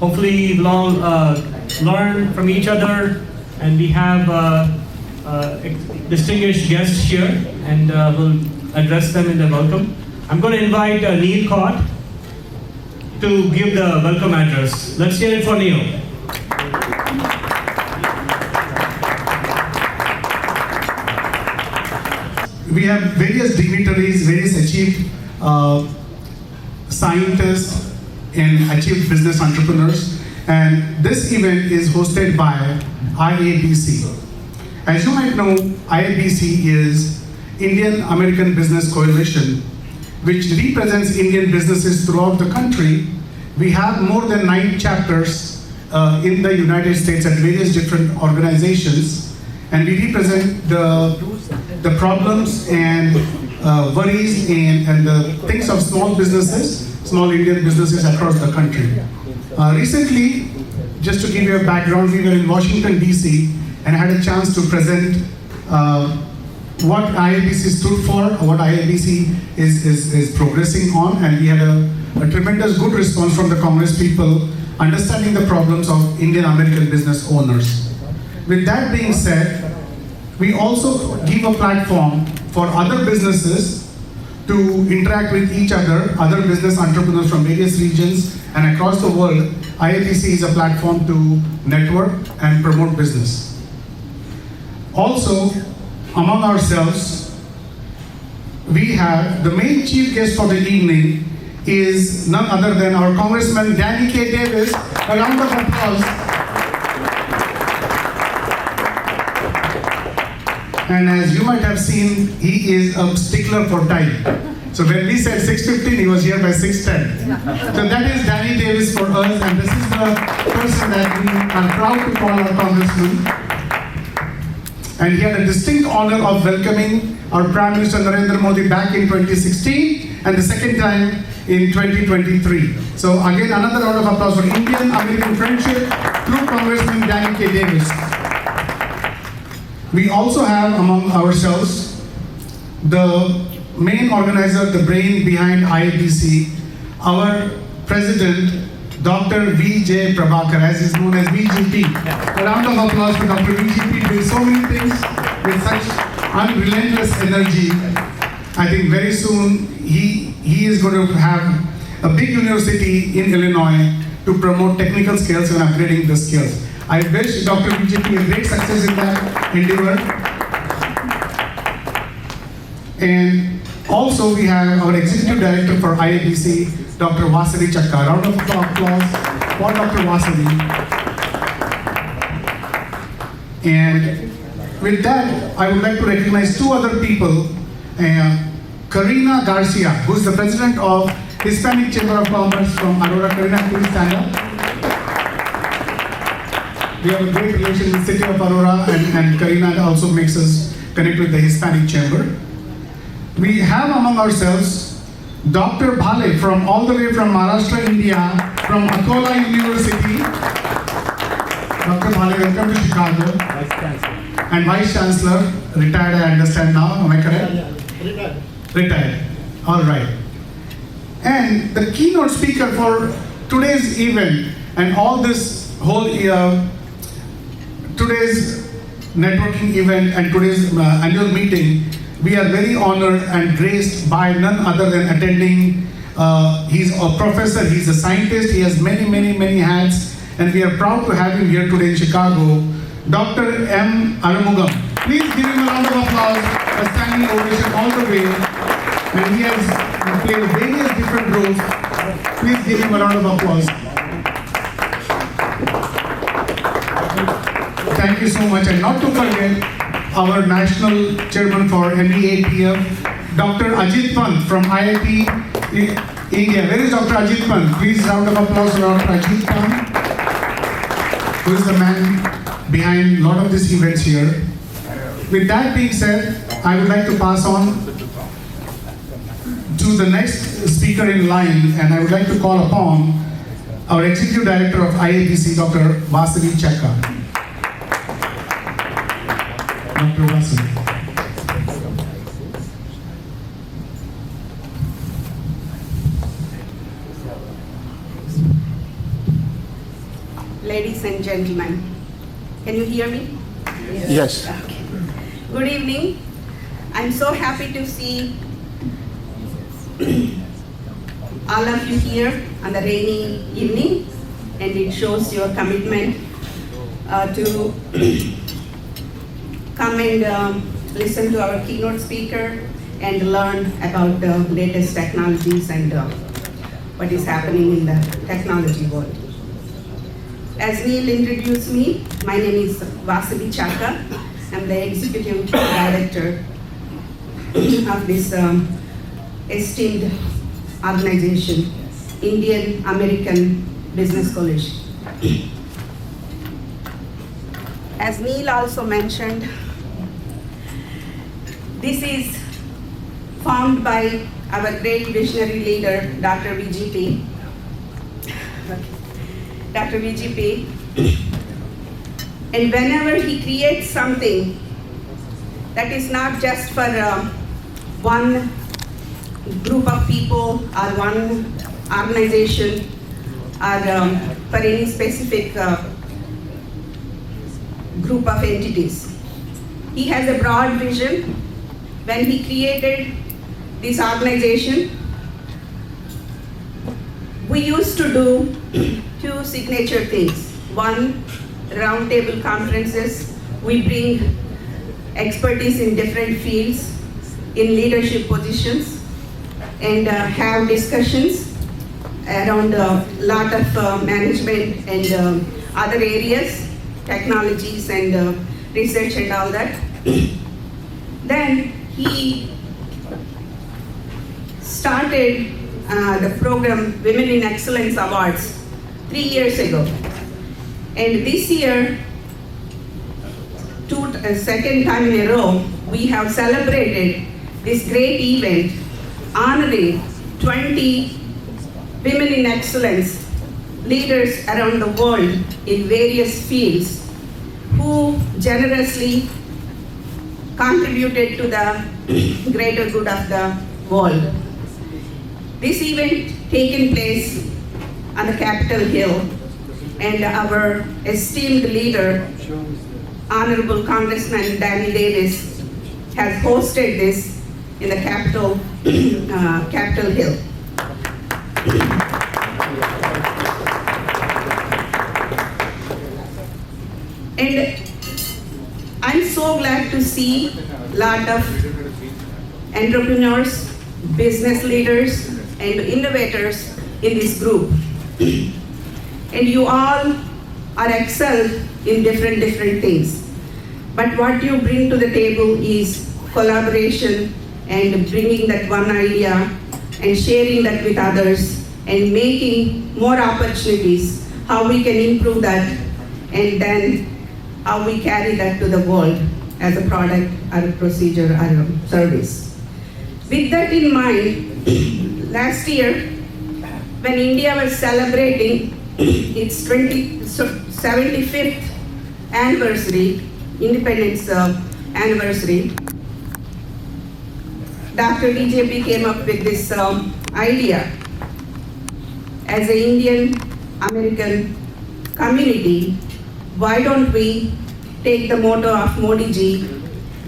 Hopefully we'll all learn from each other, and we have distinguished guests here, and we'll address them in the welcome. I'm going to invite Neil Cott to give the welcome address. Let's hear it for Neil. We have various dignitaries, various achieved scientists and achieved business entrepreneurs, and this event is hosted by IABC. As you might know, IABC is Indian American Business Coalition, which represents Indian businesses throughout the country. We have more than 9 chapters in the United States at various different organizations, and we represent the problems and worries and the things of small businesses, small Indian businesses across the country. Recently, just to give you a background, we were in Washington, DC, and had a chance to present what IABC stood for, what IABC is progressing on, and we had a tremendous good response from the Congress people, understanding the problems of Indian American business owners. With that being said, we also give a platform for other businesses to interact with each other business entrepreneurs from various regions and across the world. IABC is a platform to network and promote business. Also, among ourselves, we have the main chief guest for the evening is none other than our Congressman Danny K. Davis. A round of applause. And as you might have seen, he is a stickler for time. So when we said 6:15, he was here by 6:10. So that is Danny Davis for us, and this is the person that we are proud to call our Congressman. And he had a distinct honor of welcoming our Prime Minister Narendra Modi back in 2016, and the second time in 2023. So again, another round of applause for Indian-American friendship through Congressman Danny K. Davis. We also have among ourselves the main organizer, the brain behind IABC, our president, Dr. V.J. Prabhakar, as is known as VGP. A round of applause for Dr. VGP, doing so many things with such unrelentless energy. I think very soon he is going to have a big university in Illinois to promote technical skills and upgrading the skills. I wish Dr. VGP a great success in that endeavor. And also we have our Executive Director for IABC, Dr. Vasavi Chakka. Round of applause for Dr. Vasavi. And with that, I would like to recognize 2 other people. Karina Garcia, who is the President of Hispanic Chamber of Commerce from Aurora. Karina, please stand up. We have a great relation with the city of Aurora, and Karina also makes us connect with the Hispanic Chamber. We have among ourselves Dr. Bhale from all the way from Maharashtra, India, from Akola University. Dr. Bhale, welcome to Chicago. Vice Chancellor. And Vice Chancellor, retired I understand now, am I correct? Yeah. Retired. All right. And the keynote speaker for today's event and all this whole today's networking event and today's annual meeting, we are very honored and graced by none other than attending. He's a professor, he's a scientist, he has many hats, and we are proud to have him here today in Chicago, Dr. M. ARUMUGAM. Please give him a round of applause, a standing ovation all the way. And he has played various different roles. Please give him a round of applause. Thank you so much. And not to forget, our National Chairman for MEAPF, Dr. Ajit Pant from IIT India. Where is Dr. Ajit Pant? Please round of applause for Dr. Ajit Pant, who is the man behind a lot of these events here. With that being said, I would like to pass on to the next speaker in line, and I would like to call upon our Executive Director of IABC, Dr. Vasavi Chakka. Dr. Vasavi. ladies and gentlemen. Can you hear me? Yes. Okay. Good evening. I'm so happy to see all of you here on the rainy evening, and it shows your commitment to come and listen to our keynote speaker and learn about the latest technologies and what is happening in the technology world. As Neil introduced me, my name is Vasavi Chaka. I'm the Executive Director of this esteemed organization, Indian American Business Coalition. As Neil also mentioned, this is formed by our great visionary leader, Dr. VGP. Dr. VGP. And whenever he creates something that is not just for one group of people or one organization or for any specific group of entities. He has a broad vision. When he created this organization, we used to do two signature things. One, roundtable conferences. We bring expertise in different fields, in leadership positions, and have discussions around a lot of management and other areas, technologies and research and all that. Then he started the program Women in Excellence Awards 3 years ago. And this year, second time in a row, we have celebrated this great event honoring 20 women in excellence leaders around the world in various fields who generously contributed to the greater good of the world. This event taken place on the Capitol Hill, and our esteemed leader, Honorable Congressman Danny Davis, has hosted this in the Capitol Hill. And I'm so glad to see a lot of entrepreneurs, business leaders, and innovators in this group. And you all are excelled in different things. But what you bring to the table is collaboration and bringing that one idea and sharing that with others and making more opportunities, how we can improve that, and then how we carry that to the world as a product or a procedure or a service. With that in mind, last year, when India was celebrating its 75th anniversary, independence anniversary, Dr. BJP came up with this idea. As an Indian American community, why don't we take the motto of Modi ji,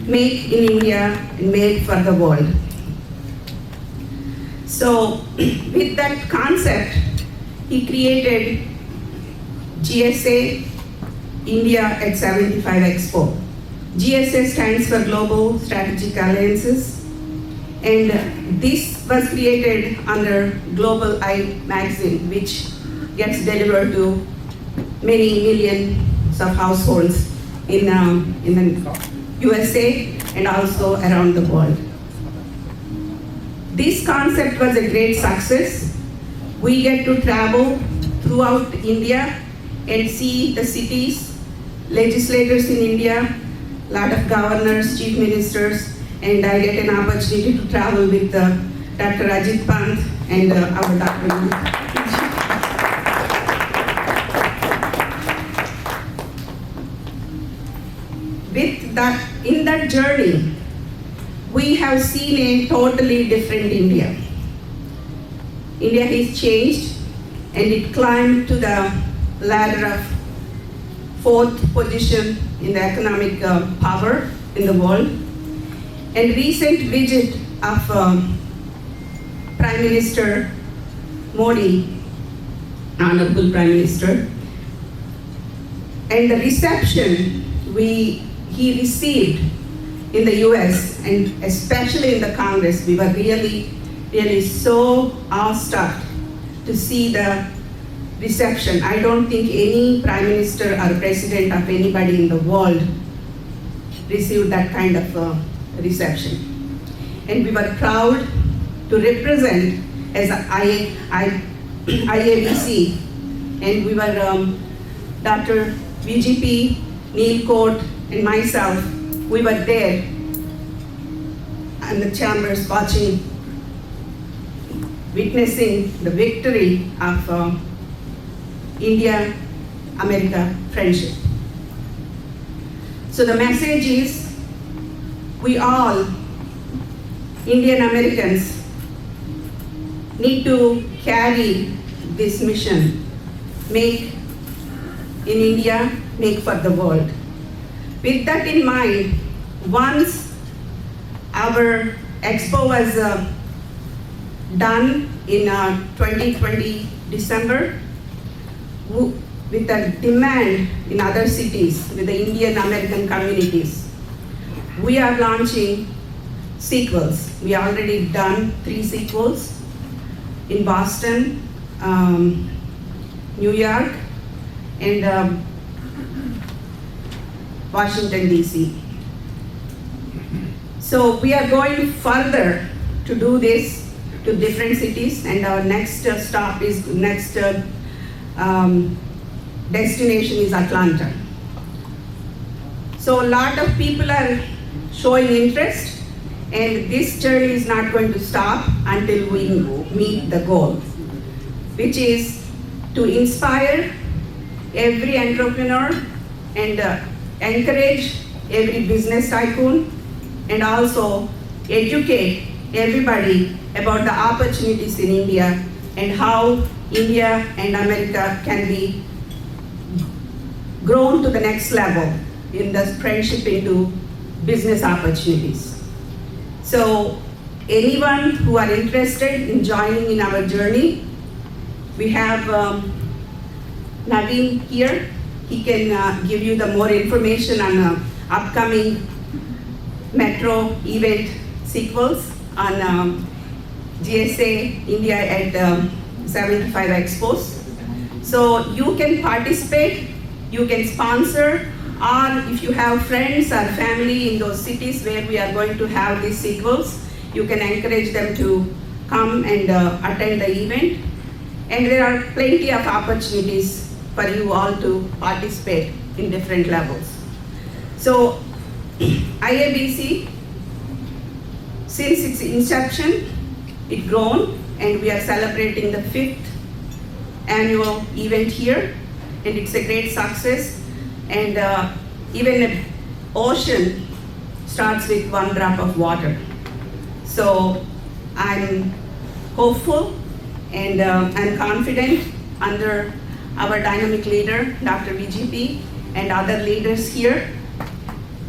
make in India and make for the world. So with that concept, he created GSA India at 75 Expo. GSA stands for Global Strategic Alliances, and this was created under Global Eye magazine, which gets delivered to many millions of households in the USA and also around the world. This concept was a great success. We get to travel throughout India and see the cities, legislators in India, a lot of governors, chief ministers, and I get an opportunity to travel with Dr. Ajit Pant and our Dr. With that, in that journey, we have seen a totally different India. India has changed and it climbed to the ladder of 4th position in the economic power in the world. And recent visit of Prime Minister Modi, Honorable Prime Minister, and the reception he received in the US and especially in the Congress, we were really so awestruck to see the reception. I don't think any Prime Minister or President of anybody in the world received that kind of reception. And we were proud to represent as IABC, and we were Dr. VGP, Neil Court, and myself, we were there in the chambers witnessing the victory of India-America friendship. So the message is, we all, Indian Americans, need to carry this mission, make in India, make for the world. With that in mind, once our expo was done in 2020 December, with a demand in other cities, with the Indian American communities, we are launching sequels. We already done 3 sequels in Boston, New York, and Washington, D.C. So we are going further to do this to different cities, and our next stop is, destination is Atlanta. So a lot of people are showing interest, and this journey is not going to stop until we meet the goal, which is to inspire every entrepreneur and encourage every business tycoon, and also educate everybody about the opportunities in India and how India and America can be grown to the next level in the friendship into business opportunities. So anyone who are interested in joining in our journey, we have Naveen here. He can give you the more information on upcoming Metro event sequels on GSA India at 75 Expos. So you can participate, you can sponsor, or if you have friends or family in those cities where we are going to have these sequels, you can encourage them to come and attend the event. And there are plenty of opportunities for you all to participate in different levels. So IABC, since its inception, it grown, and we are celebrating the 5th annual event here, and it's a great success. And even an ocean starts with 1 drop of water. So I'm hopeful and I'm confident under our dynamic leader, Dr. VGP, and other leaders here.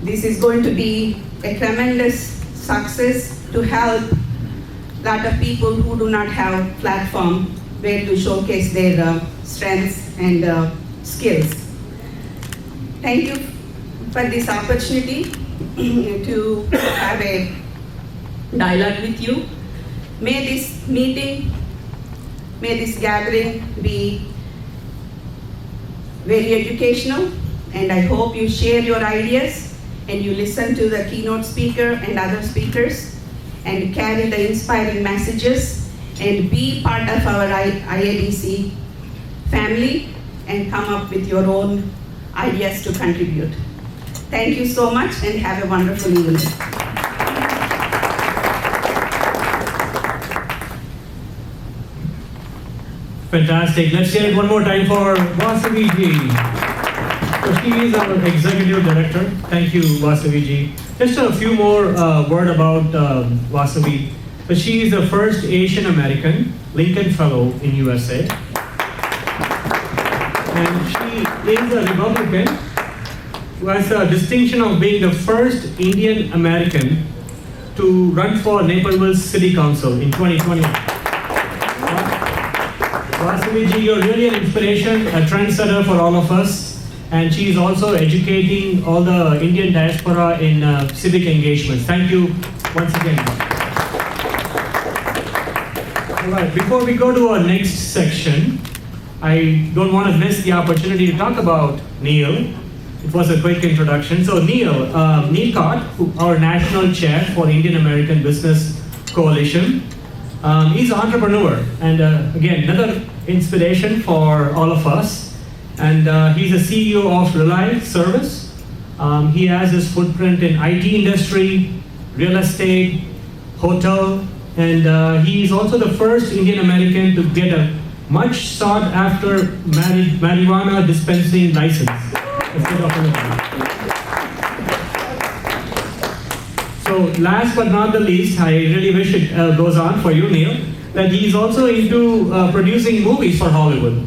This is going to be a tremendous success to help a lot of people who do not have platform where to showcase their strengths and skills. Thank you for this opportunity to have a dialogue with you. May this meeting, may this gathering be very educational, and I hope you share your ideas and you listen to the keynote speaker and other speakers and carry the inspiring messages and be part of our IABC family and come up with your own ideas to contribute. Thank you so much and have a wonderful evening. Fantastic. Let's hear it one more time for Vasavi ji. So she is our executive director. Thank you, Vasavi ji. Just a few more word about Vasavi. So she is the first Asian American Lincoln Fellow in USA. And she is a Republican who has the distinction of being the first Indian American to run for Naperville City Council in 2020. Vasavi ji, you're really an inspiration, a trendsetter for all of us. And she is also educating all the Indian diaspora in civic engagements. Thank you once again. All right, before we go to our next section, I don't want to miss the opportunity to talk about Neil. It was a quick introduction. So Neil Cott, our national chair for Indian American Business Coalition, he's an entrepreneur and again, another inspiration for all of us. And he's a CEO of Lisle Service. He has his footprint in IT industry, real estate, hotel, and he's also the first Indian American to get a much sought after marijuana dispensing license. So last but not the least, I really wish it goes on for you, Neil, that he's also into producing movies for Hollywood.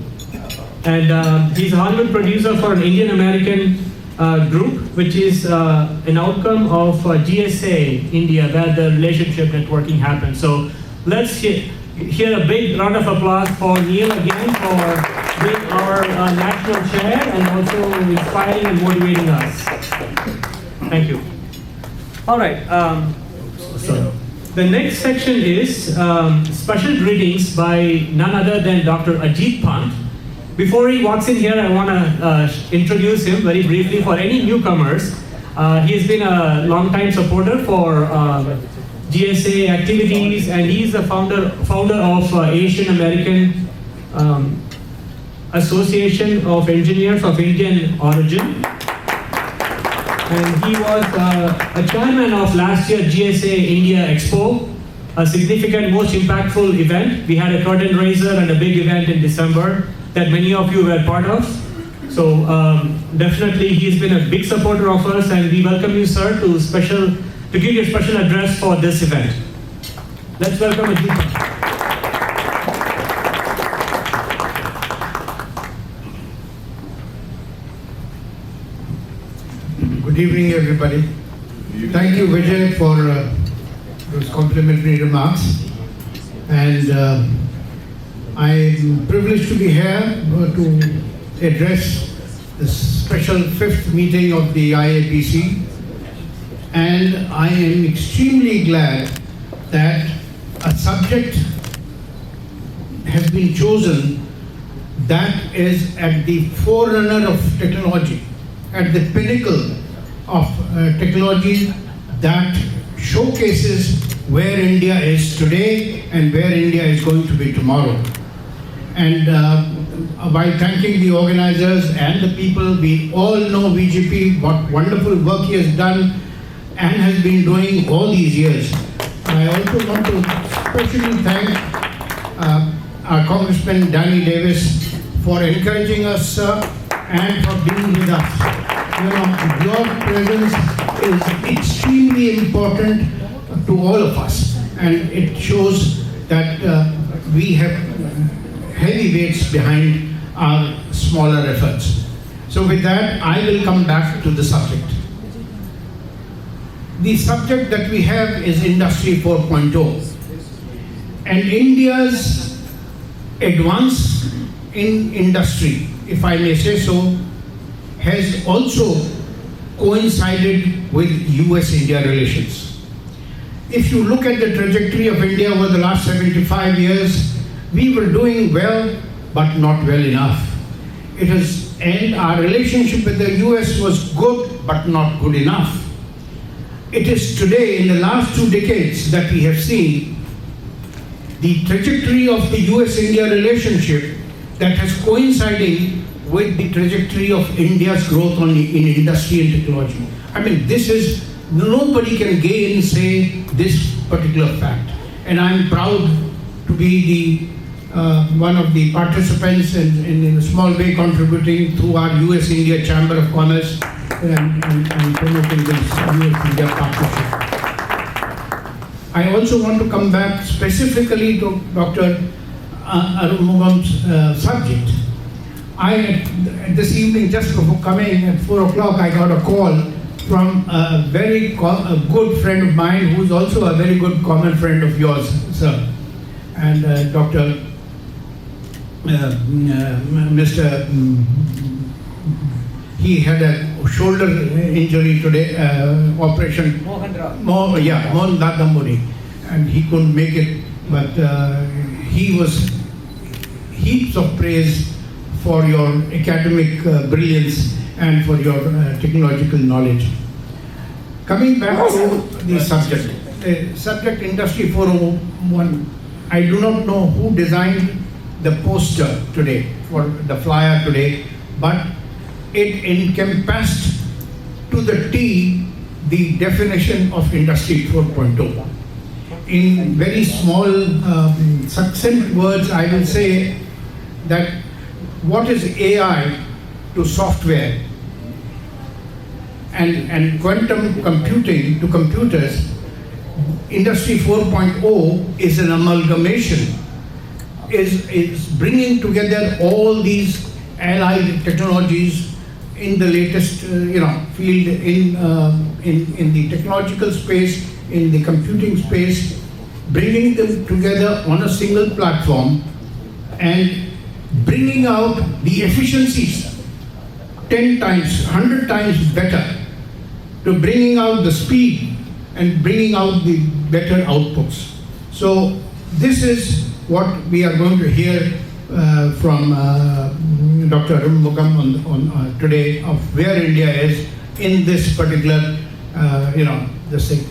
And he's a Hollywood producer for an Indian American group, which is an outcome of GSA India, where the relationship networking happens. So let's hear a big round of applause for Neil again for being our national chair and also inspiring and motivating us. Thank you. All right. So the next section is special greetings by none other than Dr. Ajit Pant. Before he walks in here, I want to introduce him very briefly for any newcomers. He has been a long-time supporter for GSA activities, and he's the founder of Asian American Association of Engineers of Indian Origin. And he was a chairman of last year GSA India Expo, a significant, most impactful event. We had a curtain raiser and a big event in December that many of you were part of. So definitely he's been a big supporter of us, and we welcome you, sir, to give you a special address for this event. Let's welcome Ajit. Good evening, everybody. Thank you, Vijay, for those complimentary remarks. And I'm privileged to be here to address the special 5th meeting of the IABC. And I am extremely glad that a subject has been chosen that is at the forerunner of technology, at the pinnacle of technology that showcases where India is today and where India is going to be tomorrow. And while thanking the organizers and the people, we all know VGP, what wonderful work he has done and has been doing all these years. I also want to especially thank our Congressman Danny Davis for encouraging us, and for being with us. You know, your presence is extremely important to all of us, and it shows that we have heavy weights behind our smaller efforts. So with that, I will come back to the subject. The subject that we have is Industry 4.0. And India's advance in industry, if I may say so, has also coincided with US-India relations. If you look at the trajectory of India over the last 75 years, we were doing well, but not well enough. And our relationship with the US was good, but not good enough. It is today, in the last 2 decades, that we have seen the trajectory of the US-India relationship that has coincided with the trajectory of India's growth in industry and technology. I mean, this is, nobody can say this particular fact. And I'm proud to be one of the participants in a small way contributing through our US-India Chamber of Commerce and promoting this US-India partnership. I also want to come back specifically to Dr. ARUMUGAM's subject. This evening, just before coming at 4 o'clock, I got a call from a very good friend of mine, who's also a very good common friend of yours, sir. And he had a shoulder injury today, operation. Mohan Dadamuri, and he couldn't make it, but he was heaps of praise for your academic brilliance and for your technological knowledge. Coming back to the subject Industry 401, I do not know who designed the poster today, for the flyer today, but it encompassed to the T the definition of Industry 4.0. In very small, succinct words, I will say that what is AI to software and quantum computing to computers, Industry 4.0 is an amalgamation, is bringing together all these allied technologies in the latest field, in the technological space, in the computing space, bringing them together on a single platform and bringing out the efficiencies 10 times, 100 times better, to bringing out the speed and bringing out the better outputs. So this is what we are going to hear from Dr. ARUMUGAM on today, of where India is in this particular, this thing.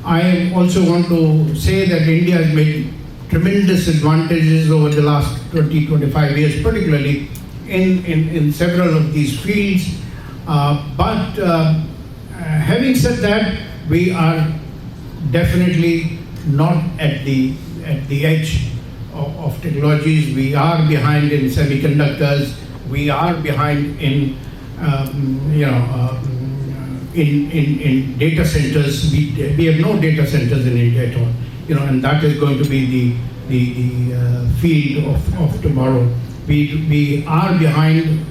I also want to say that India has made tremendous advantages over the last 20-25 years, particularly in several of these fields. But having said that, we are definitely not at the edge of technologies. We are behind in semiconductors. We are behind in in data centers. We have no data centers in India at all. And that is going to be the field of tomorrow. We are behind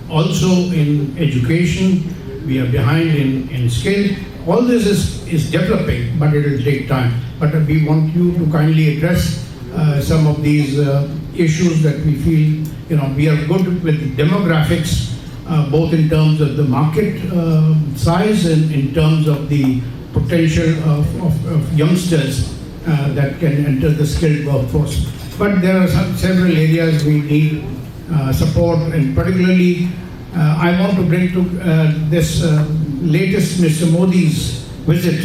also in education. We are behind in skill. All this is developing, but it will take time. But we want you to kindly address some of these issues that we feel, we are good with demographics, both in terms of the market size and in terms of the potential of youngsters that can enter the skilled workforce. But there are several areas we need support, and particularly I want to bring to this latest Mr. Modi's visit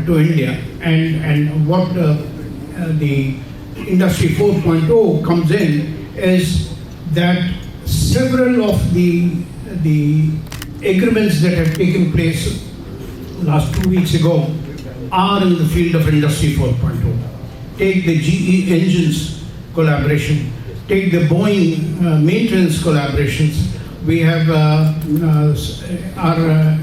to India, and what the Industry 4.0 comes in is that several of the agreements that have taken place last 2 weeks ago are in the field of Industry 4.0. Take the GE engines collaboration, take the Boeing maintenance collaborations. We have our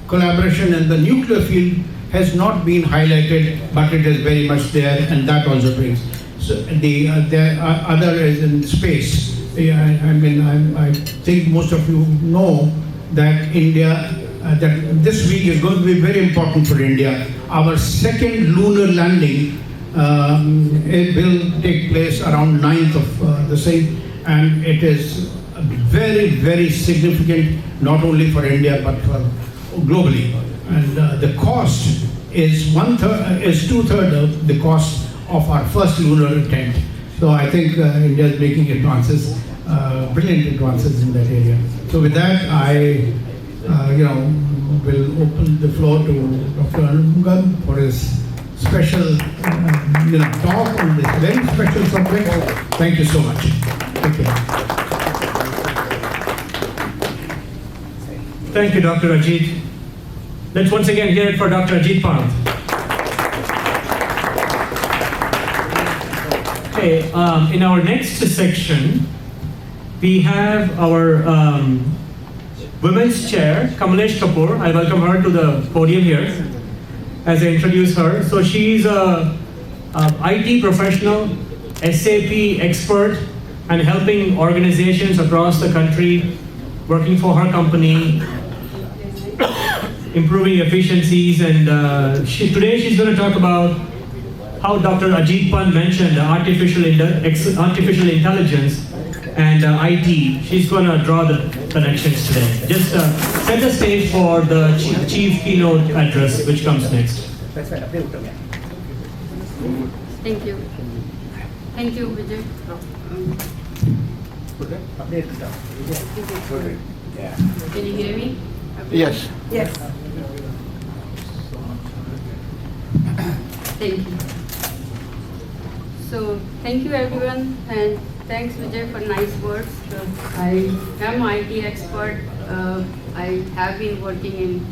collaboration in the nuclear field has not been highlighted, but it is very much there, and that also brings. So the other is in space. I think most of you know that India, that this week is going to be very important for India. Our second lunar landing it will take place around 9th of the same, and it is very, very significant, not only for India but for globally. And the cost is 2/3 of the cost of our first lunar attempt. So I think India is making advances, brilliant advances in that area. So with that, I will open the floor to Dr. ARUMUGAM for his special talk on this very special subject. Thank you so much. Thank you. Thank you, Dr. Ajit. Let's once again hear it for Dr. Ajit Pant. Okay, in our next section, we have our women's chair, Kamalesh Kapoor. I welcome her to the podium here as I introduce her. So she's a IT professional, SAP expert, and helping organizations across the country working for her company, improving efficiencies. And today she's going to talk about how Dr. Ajit Pant mentioned artificial intelligence and IT. She's going to draw the connections today. Just set the stage for the chief keynote address, which comes next. Thank you. Thank you, Vijay. Can you hear me? Yes. Yes. Thank you. So, thank you everyone, and thanks Vijay for nice words. I am IT expert. I have been working in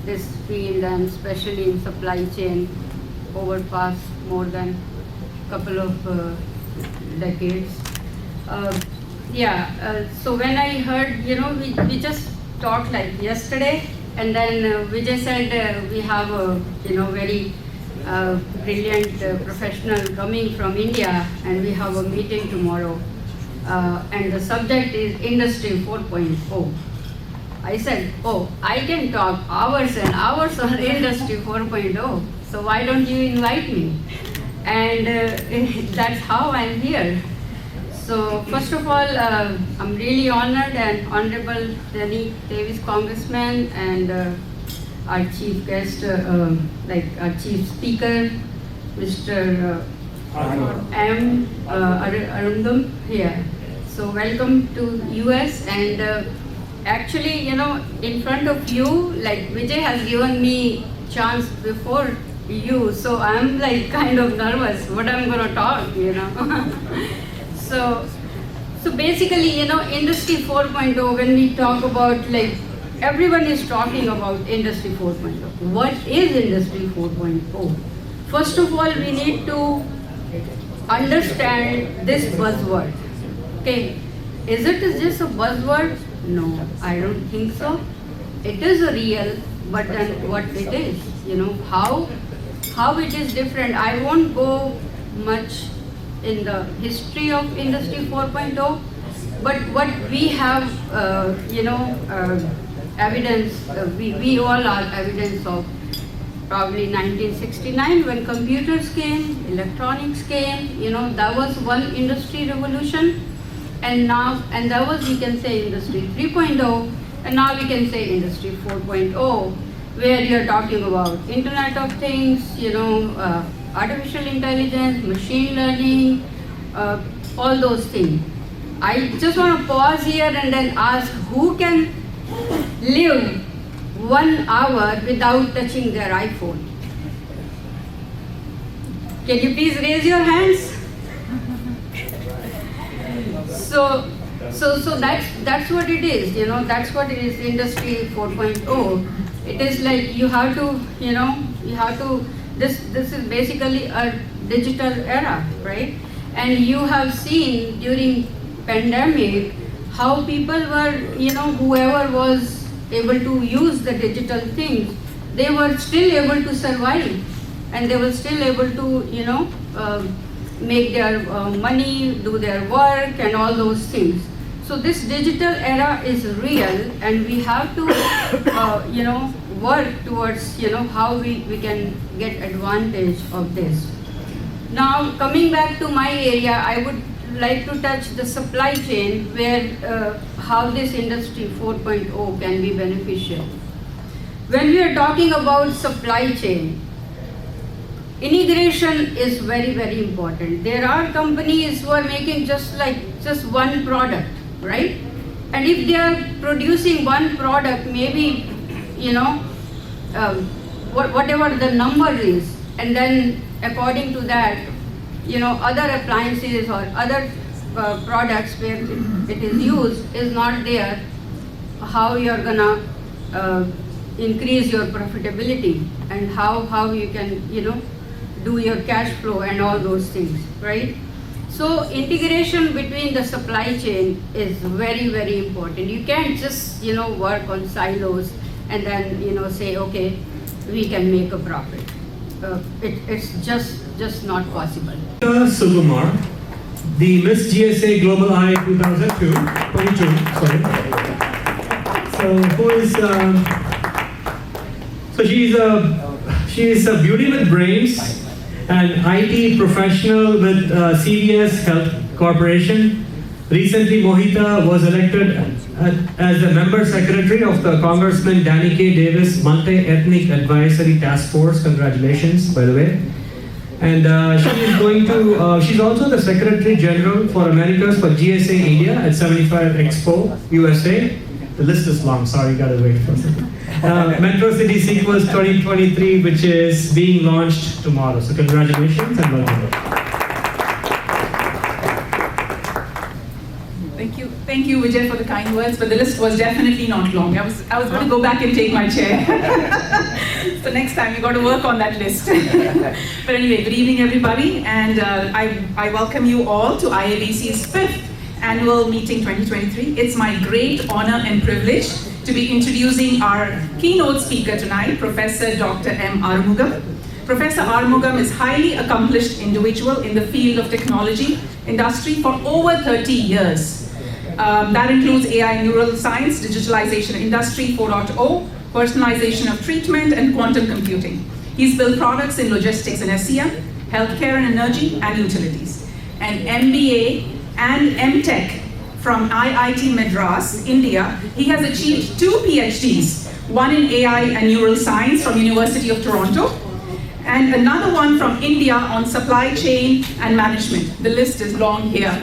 this field and especially in supply chain over past more than couple of decades. So when I heard, we just talked like yesterday, and then Vijay said we have a very brilliant professional coming from India, and we have a meeting tomorrow, and the subject is Industry 4.0. I said, oh, I can talk hours and hours on Industry 4.0, so why don't you invite me? And that's how I'm here. So first of all, I'm really honored, and Honorable Danny Davis, Congressman, and our chief guest, our chief speaker, Mr. ARUMUGAM here. So welcome to US, and actually, in front of you, like Vijay has given me chance before you, so I'm like kind of nervous what I'm gonna talk, So basically, Industry 4.0, when we talk about, like, everyone is talking about Industry 4.0. What is Industry 4.0? First of all, we need to understand this buzzword. Okay, is it just a buzzword? No, I don't think so. It is a real, but then what it is, how it is different. I won't go much in the history of Industry 4.0, but what we have, evidence, we all are evidence of probably 1969 when computers came, electronics came, that was one industry revolution, and that was, we can say, Industry 3.0, and now we can say Industry 4.0, where you're talking about Internet of Things, artificial intelligence, machine learning, all those things. I just want to pause here and then ask, who can live 1 hour without touching their iPhone? Can you please raise your hands? So that's what it is, that's what it is, Industry 4.0. It is like you have to, this is basically a digital era, right? And you have seen during pandemic how people were, whoever was able to use the digital things, they were still able to survive, and they were still able to, make their money, do their work, and all those things. So this digital era is real, and we have to, work towards, how we can get advantage of this. Now, coming back to my area, I would like to touch the supply chain, where how this Industry 4.0 can be beneficial. When we are talking about supply chain, integration is very, very important. There are companies who are making just one product, right? And if they are producing one product, maybe, whatever the number is, and then according to that, other appliances or other products where it is used is not there, how you're gonna increase your profitability, and how you can, do your cash flow and all those things, right? So integration between the supply chain is very, very important. You can't just, work on silos and then, say, okay, we can make a profit. It's just not possible. Sukumar, the Miss GSA Global Eye 2022. Sorry. So who is? So she is a beauty with brains, an IT professional with CVS Health Corporation. Recently, Mohita was elected as the member secretary of the Congressman Danny K. Davis Multi-Ethnic Advisory Task Force. Congratulations, by the way. And she is going to, she's also the Secretary General for Americas for GSA India at 75 Expo, USA. The list is long, sorry, you gotta wait for a second. Metro City Sequels 2023, which is being launched tomorrow. So congratulations and welcome. Thank you, Vijay, for the kind words, but the list was definitely not long. I was going to go back and take my chair. So next time you got to work on that list. But anyway, good evening, everybody, and I welcome you all to IABC's 5th Annual Meeting 2023. It's my great honor and privilege to be introducing our keynote speaker tonight, Professor Dr. M. ARUMUGAM. Professor ARUMUGAM is a highly accomplished individual in the field of technology industry for over 30 years. That includes AI neural science, digitalization industry 4.0, personalization of treatment, and quantum computing. He's built products in logistics and SCM, healthcare and energy, and utilities. An MBA and MTech from IIT Madras, India. He has achieved 2 PhDs, one in AI and neural science from University of Toronto, and another one from India on supply chain and management. The list is long here.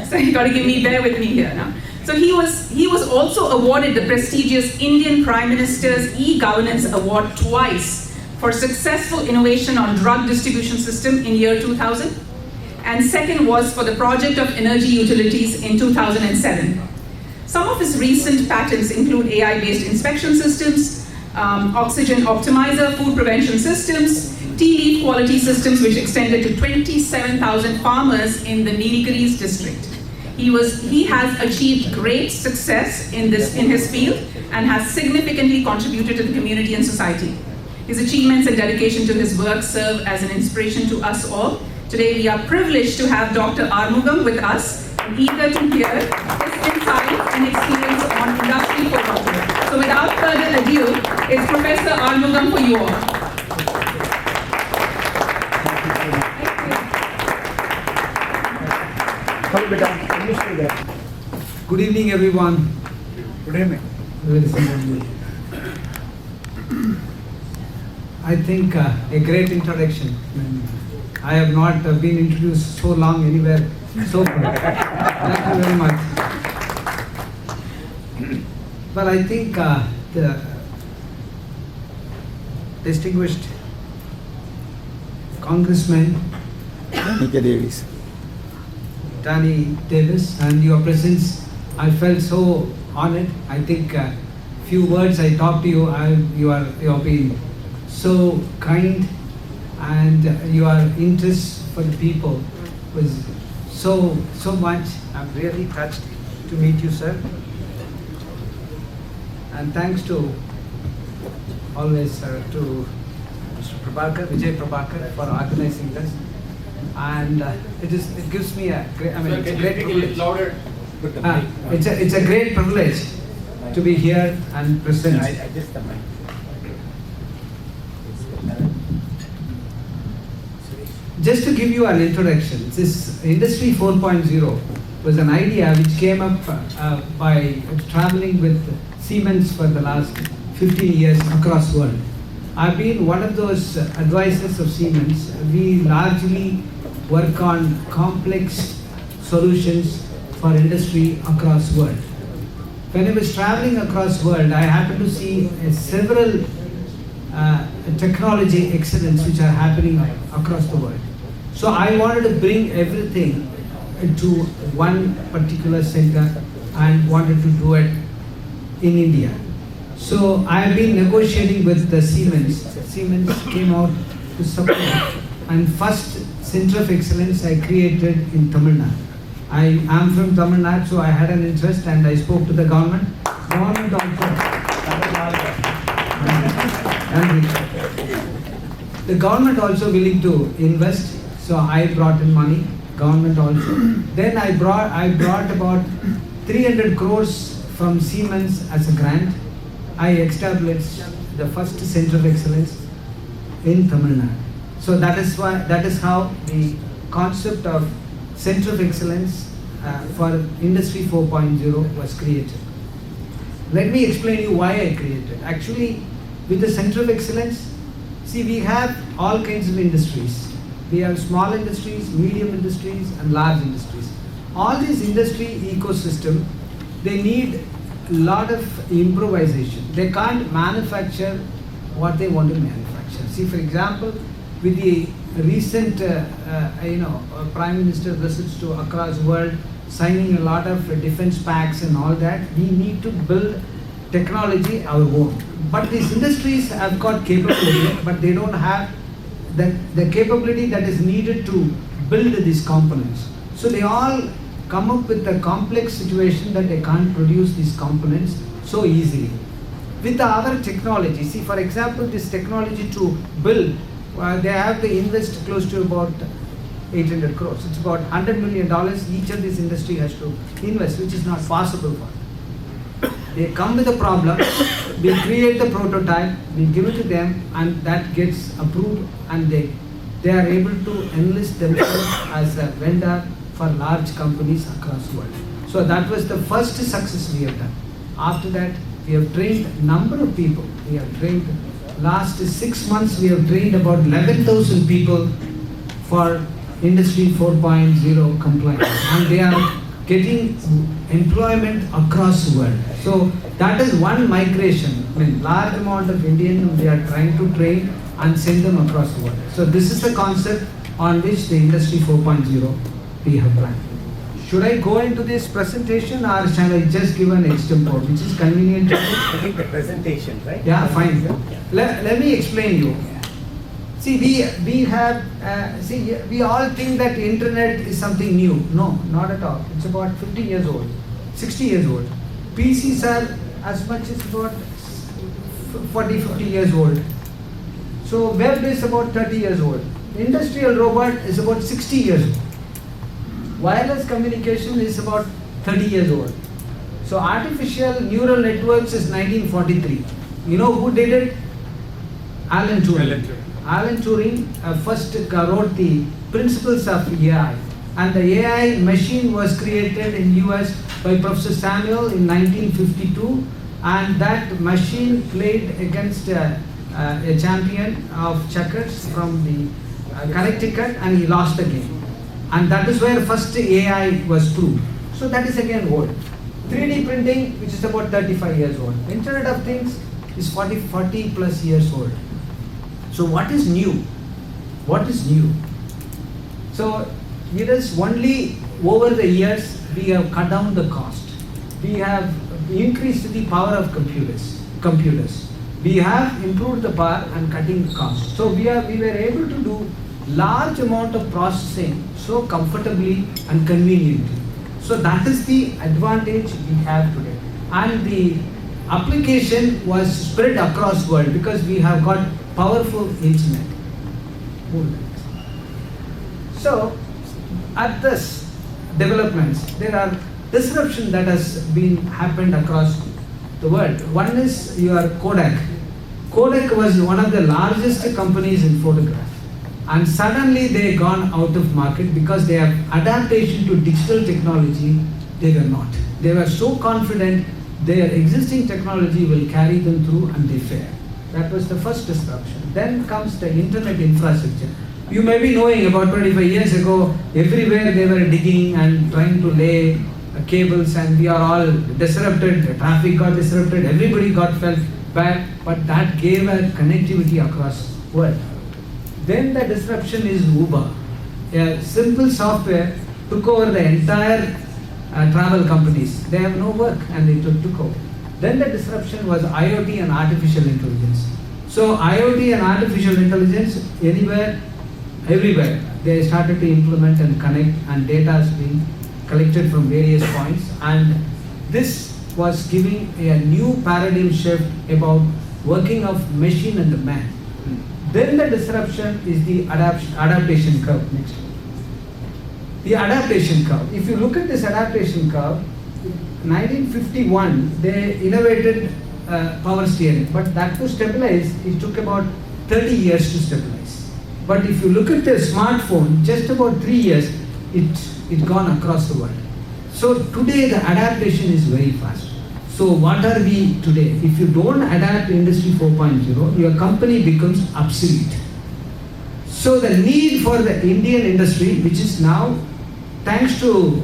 So you got to bear with me here now. So he was also awarded the prestigious Indian Prime Minister's E-Governance Award twice for successful innovation on drug distribution system in year 2000. And second was for the project of energy utilities in 2007. Some of his recent patents include AI-based inspection systems, oxygen optimizer, food prevention systems, tea leaf quality systems, which extended to 27,000 farmers in the Nilgiris district. He has achieved great success in his field and has significantly contributed to the community and society. His achievements and dedication to his work serve as an inspiration to us all. Today we are privileged to have Dr. ARUMUGAM with us, and eager to hear his insights and experience on Industry 4.0. So without further ado, it's Professor ARUMUGAM for you all. Good evening, everyone. Good evening. I think a great introduction. I have not been introduced so long anywhere so far. Thank you very much. But I think the distinguished Congressman Danny Davis and your presence, I felt so honored. I think few words I talked to you, you have been so kind, and your interest for the people was so much. I'm really touched to meet you, sir. And thanks to always to Mr. Prabhakar, Vijay Prabhakar, for organizing this. And it gives me a great, it's a great privilege. It's a great privilege to be here and present. Just to give you an introduction, this Industry 4.0 was an idea which came up by traveling with Siemens for the last 15 years across the world. I've been one of those advisors of Siemens. We largely work on complex solutions for industry across the world. When I was traveling across the world, I happened to see several technology excellence which are happening across the world. So I wanted to bring everything into one particular center and wanted to do it in India. So I have been negotiating with the Siemens. Siemens came out to support, and first Center of Excellence I created in Tamil Nadu. I am from Tamil Nadu, so I had an interest and I spoke to the government. Government also. The government also willing to invest, so I brought in money. government also. Then I brought about 300 crores from Siemens as a grant. I established the first center of excellence in Tamil Nadu. So that is how the concept of center of excellence for Industry 4.0 was created. Let me explain you why I created. Actually, with the center of excellence, see, we have all kinds of industries. We have small industries, medium industries, and large industries. All these industry ecosystem, they need a lot of improvisation. They can't manufacture what they want to manufacture. See, for example, with the recent, Prime Minister visits to across the world, signing a lot of defense pacts and all that, we need to build technology our own. But these industries have got capability, but they don't have the capability that is needed to build these components. So they all come up with a complex situation that they can't produce these components so easily. With our technology, see, for example, this technology to build, they have to invest close to about 800 crores. It's about $100 million each of this industry has to invest, which is not possible for them. They come with a problem, we create the prototype, we give it to them, and that gets approved, and they are able to enlist themselves as a vendor for large companies across the world. So that was the first success we have done. After that, we have trained a number of people. We have trained, last 6 months, we have trained about 11,000 people for Industry 4.0 compliance, and they are getting employment across the world. So that is one migration. I mean, large amount of Indian we are trying to train and send them across the world. So this is the concept on which the Industry 4.0 we have planned. Should I go into this presentation, or shall I just give an extempore, which is convenient? I think the presentation, right? Yeah, fine. Let me explain you. See, we all think that internet is something new. No, not at all. It's about 50 years old, 60 years old. PCs are as much as about 40, 50 years old. So web is about 30 years old. Industrial robot is about 60 years old. Wireless communication is about 30 years old. So artificial neural networks is 1943. You know who did it? Alan Turing. Alan Turing first wrote the principles of AI, and the AI machine was created in US by Professor Samuel in 1952, and that machine played against a champion of checkers from the Connecticut, and he lost the game. And that is where first AI was proved. So that is again old. 3D printing, which is about 35 years old. Internet of Things is 40 plus years old. So what is new? What is new? So it is only over the years we have cut down the cost. We have increased the power of computers. We have improved the power and cutting the cost. So we were able to do large amount of processing so comfortably and conveniently. So that is the advantage we have today. And the application was spread across the world because we have got powerful internet. So at this developments, there are disruption that has been happened across the world. One is your Kodak. Kodak was one of the largest companies in photograph. And suddenly they gone out of market because their adaptation to digital technology, they were not. They were so confident their existing technology will carry them through, and they failed. That was the first disruption. Then comes the internet infrastructure. You may be knowing about 25 years ago, everywhere they were digging and trying to lay cables, and we are all disrupted, the traffic got disrupted, everybody felt bad, but that gave a connectivity across the world. Then the disruption is Uber. A simple software took over the entire travel companies. They have no work and they took over. Then the disruption was IoT and artificial intelligence. So IoT and artificial intelligence, anywhere, everywhere, they started to implement and connect, and data is being collected from various points. And this was giving a new paradigm shift about working of machine and the man. Then the disruption is the adaptation curve. Next. the adaptation curve. If you look at this adaptation curve, 1951 they innovated power steering, but that to stabilize it took about 30 years to stabilize. But if you look at the smartphone, just about 3 years, it gone across the world. So today the adaptation is very fast. So what are we today? If you don't adapt Industry 4.0, your company becomes obsolete. So the need for the Indian industry, which is now, thanks to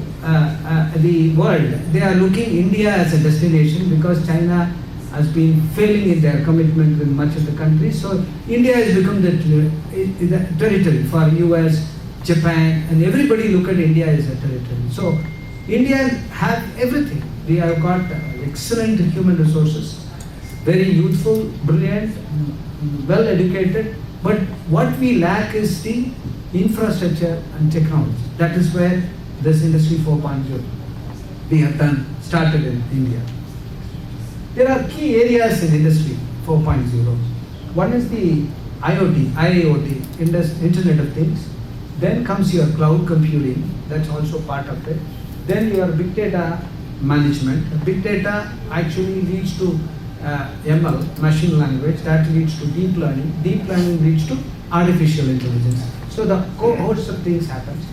the world, they are looking India as a destination because China has been failing in their commitment with much of the countries. So India has become the territory for US, Japan, and everybody look at India as a territory. So India have everything. We have got excellent human resources, very youthful, brilliant, well educated, but what we lack is the infrastructure and technology. That is where this Industry 4.0 we have started in India. There are key areas in Industry 4.0. One is the IoT, Internet of Things. Then comes your cloud computing, that's also part of it. Then your big data management. Big data actually leads to ML, machine language, that leads to deep learning. Deep learning leads to artificial intelligence. So the host of things happens.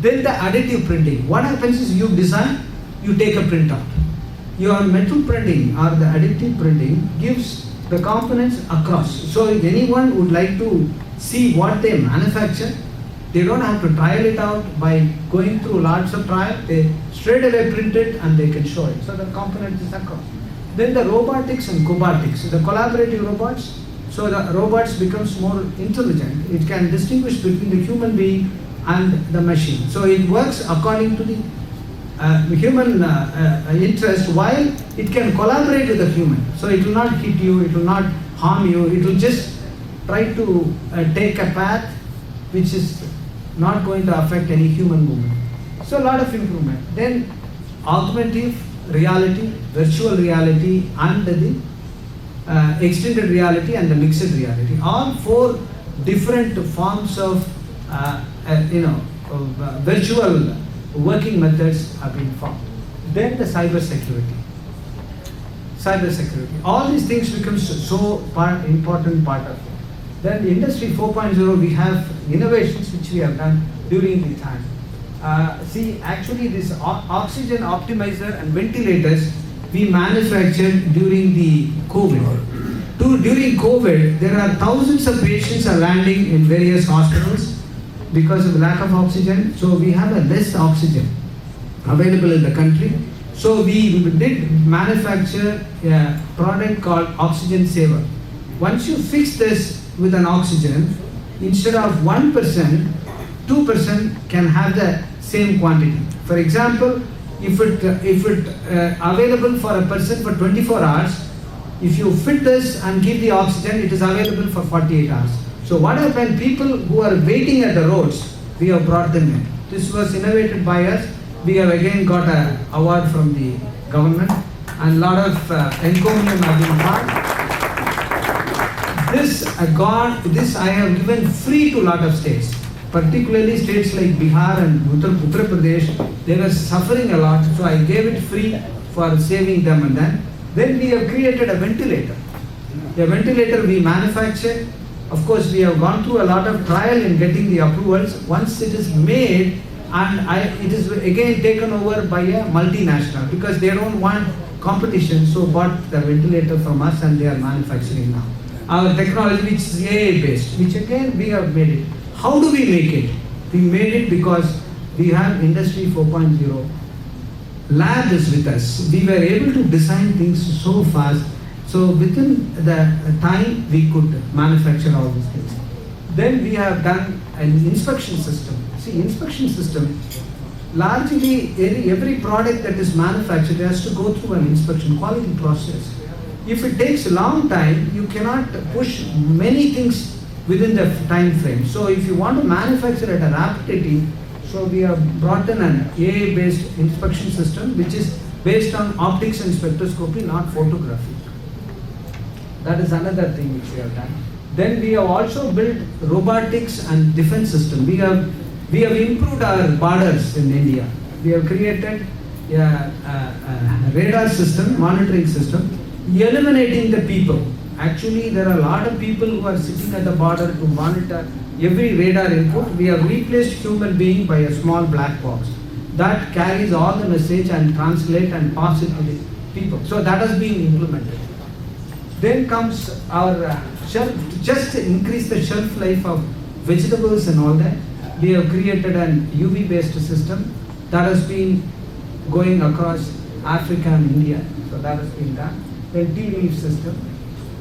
Then the additive printing. What happens is you design, you take a printout. Your metal printing or the additive printing gives the components across. So if anyone would like to see what they manufacture, they don't have to trial it out by going through lots of trial. They straight away print it and they can show it. So the component is across. Then the robotics and cobotics, the collaborative robots. So the robots becomes more intelligent. It can distinguish between the human being and the machine. So it works according to the human interest, while it can collaborate with the human. So it will not hit you, it will not harm you, it will just try to take a path which is not going to affect any human movement. So a lot of improvement. Then augmented reality, virtual reality, and the extended reality and the mixed reality. All four different forms of virtual working methods have been formed. Then the cyber security. All these things becomes so important part of it. Then the Industry 4.0, we have innovations which we have done during the time. Actually this oxygen optimizer and ventilators we manufactured during the COVID. During COVID, there are thousands of patients are landing in various hospitals because of lack of oxygen. So we have a less oxygen available in the country. So we did manufacture a product called Oxygen Saver. Once you fix this with an oxygen, instead of 1%, 2% can have the same quantity. For example, if it available for a person for 24 hours, if you fit this and give the oxygen, it is available for 48 hours. So what happened, people who are waiting at the roads, we have brought them in. This was innovated by us. We have again got an award from the government and a lot of encomium have been part. This I have given free to a lot of states, particularly states like Bihar and Uttar Pradesh. They were suffering a lot, so I gave it free for saving them. And then we have created a ventilator. The ventilator we manufactured. Of course, we have gone through a lot of trial in getting the approvals. Once it is made, and it is again taken over by a multinational because they don't want competition, so bought the ventilator from us and they are manufacturing now. Our technology, which is AI based, which again we have made it. How do we make it? We made it because we have Industry 4.0. Lab is with us. We were able to design things so fast. So within the time we could manufacture all these things. Then we have done an inspection system. See, inspection system, largely every product that is manufactured has to go through an inspection quality process. If it takes a long time, you cannot push many things within the time frame. So if you want to manufacture at a rapidity, so we have brought in an AI-based inspection system which is based on optics and spectroscopy, not photography. That is another thing which we have done. Then we have also built robotics and defense system. We have We have improved our borders in India. We have created a radar system, monitoring system, eliminating the people. Actually, there are a lot of people who are sitting at the border to monitor every radar input. We have replaced human being by a small black box that carries all the message and translate and pass it to the people. So that has been implemented. Then comes our shelf, just to increase the shelf life of vegetables and all that. We have created an UV based system that has been going across Africa and India. So that has been done. Then tea leaf system.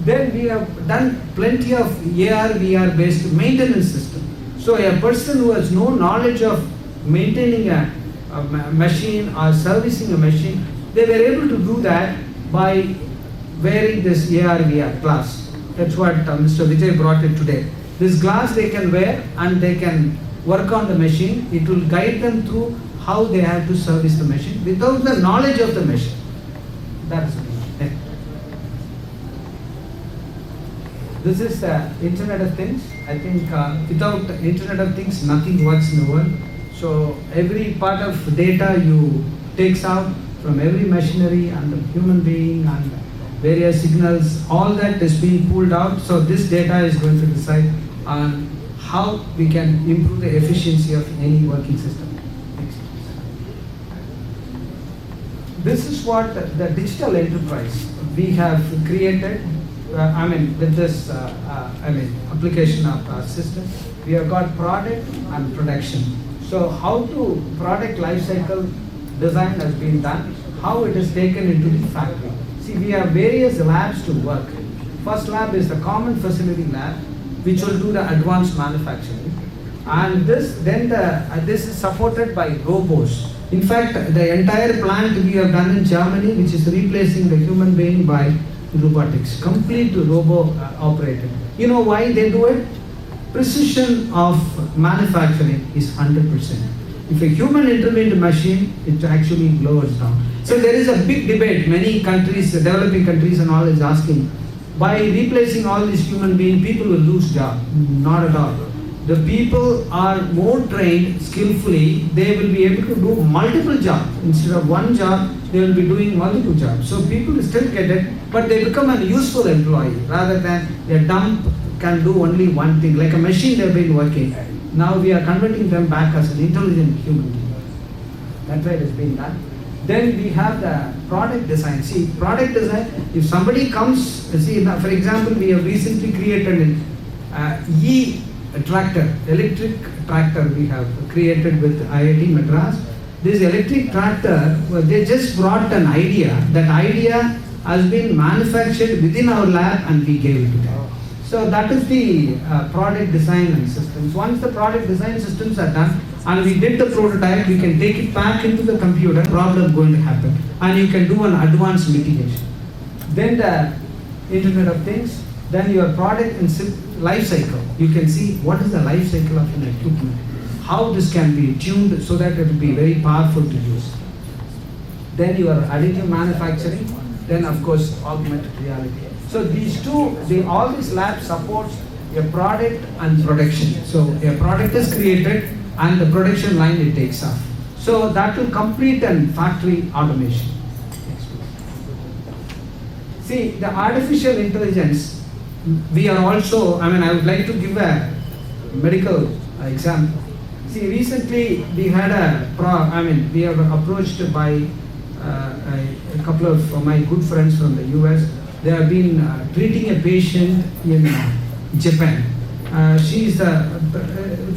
Then we have done plenty of AR, VR based maintenance system. So a person who has no knowledge of maintaining a machine or servicing a machine, they were able to do that by wearing this AR, VR glass. That's what Mr. Vijay brought it today. This glass they can wear and they can work on the machine. It will guide them through how they have to service the machine without the knowledge of the machine. That is it. This is the Internet of Things. I think without the Internet of Things, nothing works in the world. So every part of data you takes out from every machinery and the human being and various signals, all that is being pulled out. So this data is going to decide on how we can improve the efficiency of any working system. Next. This is what the digital enterprise we have created. With this application of our system, we have got product and production. So how to product lifecycle design has been done, how it is taken into the factory. See, we have various labs to work. First lab is the common facility lab, which will do the advanced manufacturing. And this is supported by robots. In fact, the entire plant we have done in Germany, which is replacing the human being by robotics, complete robo operated. You know why they do it? Precision of manufacturing is 100%. If a human intervened machine, it actually lowers down. So there is a big debate. Many countries, developing countries and all, is asking, by replacing all these human beings, people will lose job. Not at all. The people are more trained skillfully. They will be able to do multiple jobs. Instead of one job, they will be doing multiple jobs. So people still get it, but they become a useful employee rather than a dump can do only one thing. Like a machine they've been working. Now we are converting them back as an intelligent human being. That's why it has been done. Then we have the product design. See, product design, if somebody comes, see, for example, we have recently created an tractor, electric tractor we have created with IIT Madras. This electric tractor, they just brought an idea. That idea has been manufactured within our lab and we gave it to them. So that is the product design and systems. Once the product design systems are done and we did the prototype, we can take it back into the computer, problem going to happen. And you can do an advanced mitigation. Then the Internet of Things, then your product and life cycle. You can see what is the life cycle of an equipment, how this can be tuned so that it will be very powerful to use. Then your additive manufacturing, then of course augmented reality. So these two, all these labs supports a product and production. So a product is created and the production line it takes off. So that will complete an factory automation. See, the artificial intelligence, we are also, I would like to give a medical example. See, recently we had we are approached by a couple of my good friends from the US. They have been treating a patient in Japan. She is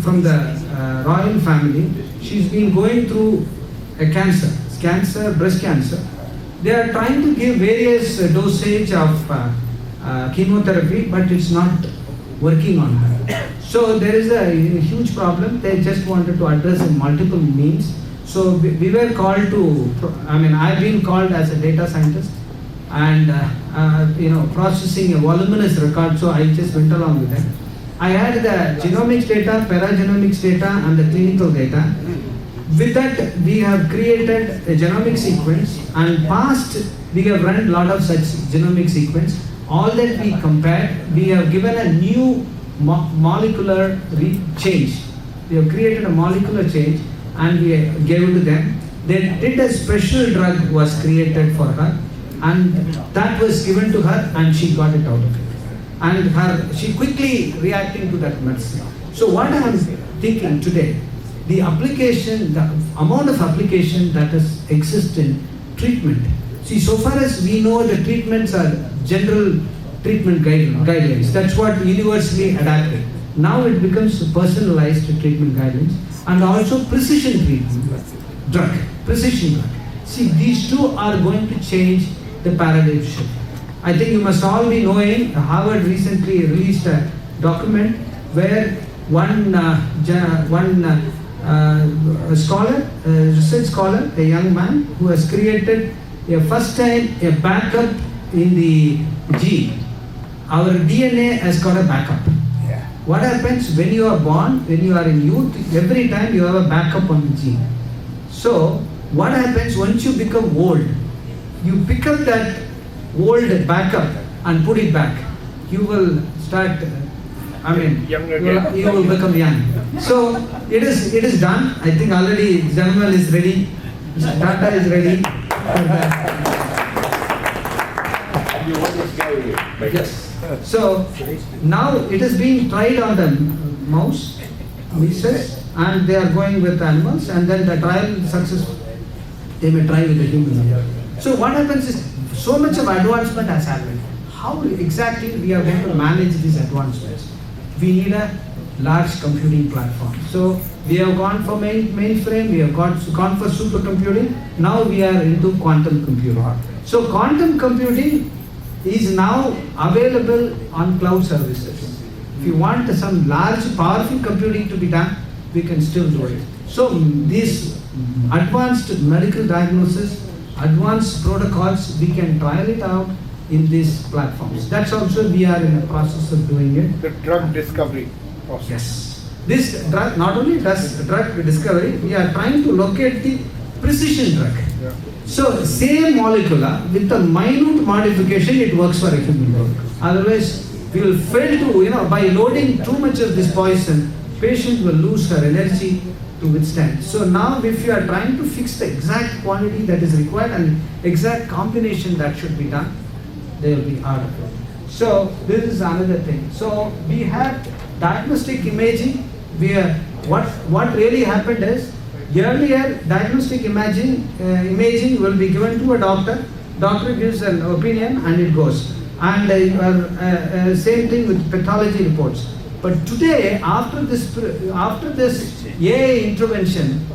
from the royal family. She's been going through a cancer, breast cancer. They are trying to give various dosage of chemotherapy, but it's not working on her. So there is a huge problem. They just wanted to address in multiple means. So we were called to, I've been called as a data scientist and processing a voluminous record, so I just went along with them. I had the genomics data, paragenomics data and the clinical data. With that, we have created a genomic sequence and we have run a lot of such genomic sequence. All that we compared, we have given a new molecular change. We have created a molecular change and we gave it to them. They did a special drug was created for her, and that was given to her and she got it out of it. And she quickly reacting to that medicine. So what I am thinking today, the application, the amount of application that exists in treatment. See, so far as we know, the treatments are general treatment guidelines. That's what universally adapted. Now it becomes personalized treatment guidelines and also precision treatment, drug, precision drug. See, these two are going to change the paradigm shift. I think you must all be knowing, Harvard recently released a document where one scholar, research scholar, a young man who has created a first time a backup in the gene. Our DNA has got a backup. Yeah. What happens when you are born, when you are in youth, every time you have a backup on the gene. So what happens once you become old? You pick up that old backup and put it back. You will start, you will become young. So it is done. I think already Jamal is ready, Tata is ready. Yes. So now it is being tried on the mouse, mice, and they are going with animals, and then the trial successful, they may try with the human. So what happens is, so much of advancement has happened. How exactly we are going to manage these advancements? We need a large computing platform. So we have gone for mainframe, we have gone for supercomputing, now we are into quantum computing. So quantum computing is now available on cloud services. If you want some large powerful computing to be done, we can still do it. So these advanced medical diagnosis, advanced protocols, we can trial it out in these platforms. That's also we are in the process of doing it. The drug discovery process. Yes. This drug not only does drug discovery, we are trying to locate the precision drug. Yeah. So same molecule with a minute modification, it works for a human being. Otherwise, we will fail to, by loading too much of this poison, patient will lose her energy to withstand. So now if you are trying to fix the exact quantity that is required and exact combination that should be done, they will be out of it. So this is another thing. So we have diagnostic imaging where what really happened is, earlier diagnostic imaging will be given to a doctor. Doctor gives an opinion and it goes. And same thing with pathology reports. But today, after this AI intervention,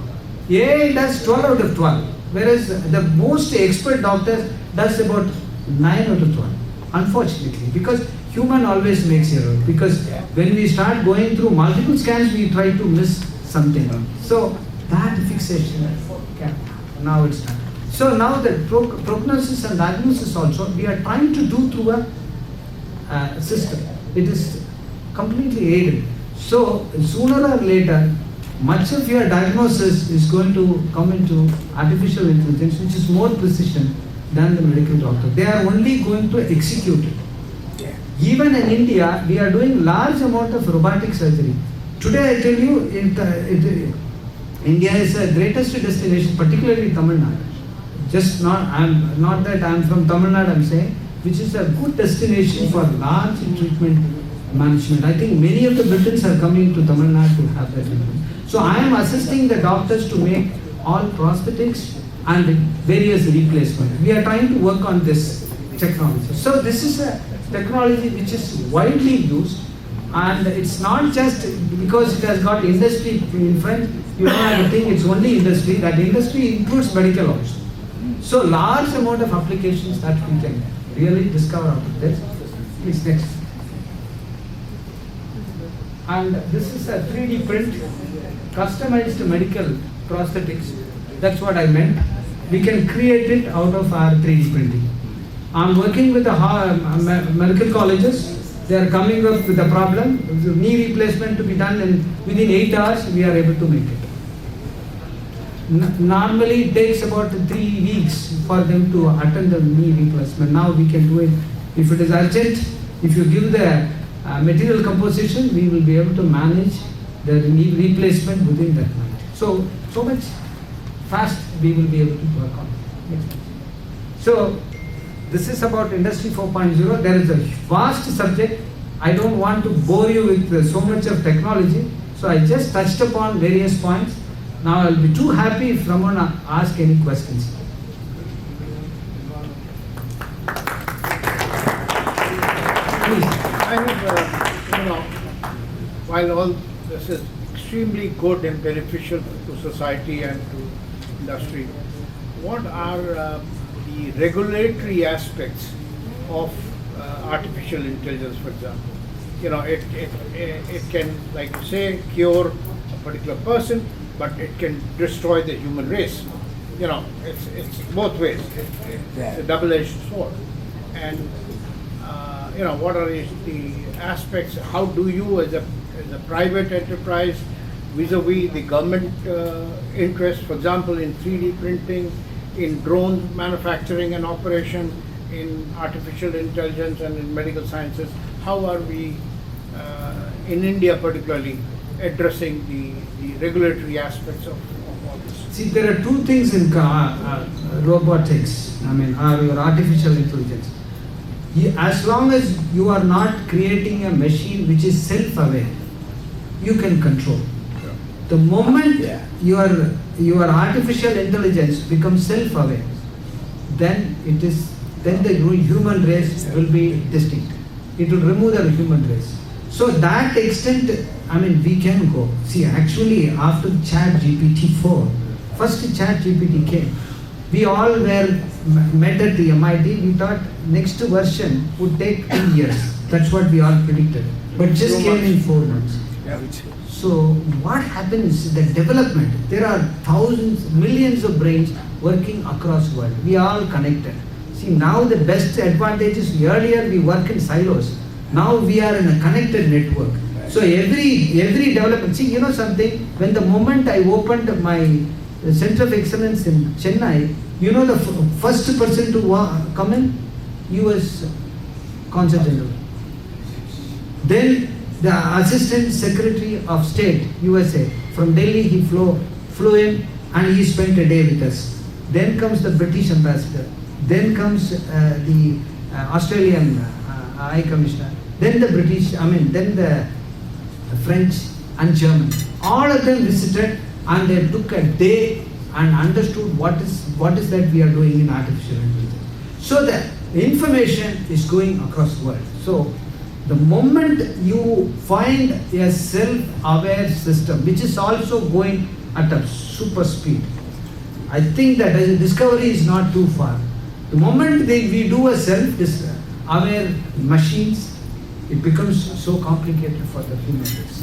AI does 12 out of 12, whereas the most expert doctor does about 9 out of 12. Unfortunately, because human always makes error. Because when we start going through multiple scans, we try to miss something. So that fixation, now it's done. So now the prognosis and diagnosis also, we are trying to do through a system. It is completely aided. So sooner or later, much of your diagnosis is going to come into artificial intelligence, which is more precision than the medical doctor. They are only going to execute it. Even in India, we are doing large amount of robotic surgery. Today I tell you, India is the greatest destination, particularly Tamil Nadu. Not that I'm from Tamil Nadu, I'm saying, which is a good destination for large treatment management. I think many of the Britons are coming to Tamil Nadu to have that treatment. So I am assisting the doctors to make all prosthetics and various replacements. We are trying to work on this technology. So this is a technology which is widely used, and it's not just because it has got industry in front, you don't have to think it's only industry. That industry includes medical also. So large amount of applications that we can really discover out of this. Please next. And this is a 3D print, customized medical prosthetics. That's what I meant. We can create it out of our 3D printing. I'm working with the medical colleges. They are coming up with a problem. Knee replacement to be done within 8 hours, we are able to make it. Normally it takes about 3 weeks for them to attend the knee replacement. Now we can do it. If it is urgent, if you give the material composition, we will be able to manage the replacement within that night. So much fast we will be able to work on it. So this is about Industry 4.0. There is a vast subject. I don't want to bore you with so much of technology. So I just touched upon various points. Now I'll be too happy if someone asks any questions. Please. I have, while all this is extremely good and beneficial to society and to industry, what are the regulatory aspects of artificial intelligence, for example? It can, like you say, cure a particular person, but it can destroy the human race. It's both ways. It's a double-edged sword. And what are the aspects? How do you, as a private enterprise, vis-a-vis the government interest, for example, in 3D printing, in drone manufacturing and operation, in artificial intelligence and in medical sciences, how are we, in India particularly, addressing the regulatory aspects of all this? See, there are two things in robotics, or your artificial intelligence. As long as you are not creating a machine which is self-aware, you can control. The moment your artificial intelligence becomes self-aware, then the human race will be distinct. It will remove the human race. So that extent, we can go. See, actually, after ChatGPT 4, first ChatGPT came, we all were met at the MIT. We thought next version would take 2 years. That's what we all predicted. But just came in 4 months. So what happens is the development. There are thousands, millions of brains working across the world. We are all connected. See, now the best advantage is earlier we work in silos. Now we are in a connected network. So every development. See, something. When the moment I opened my Center of Excellence in Chennai, the first person to come in, US Consul General. Then the Assistant Secretary of State, USA, from Delhi he flew in and he spent a day with us. Then comes the British Ambassador. Then comes the Australian High Commissioner. Then the then the French and German. All of them visited and they took a day and understood what is that we are doing in artificial intelligence. So the information is going across the world. So the moment you find a self-aware system, which is also going at a super speed, I think that the discovery is not too far. The moment we do a self-aware machines, it becomes so complicated for the human race.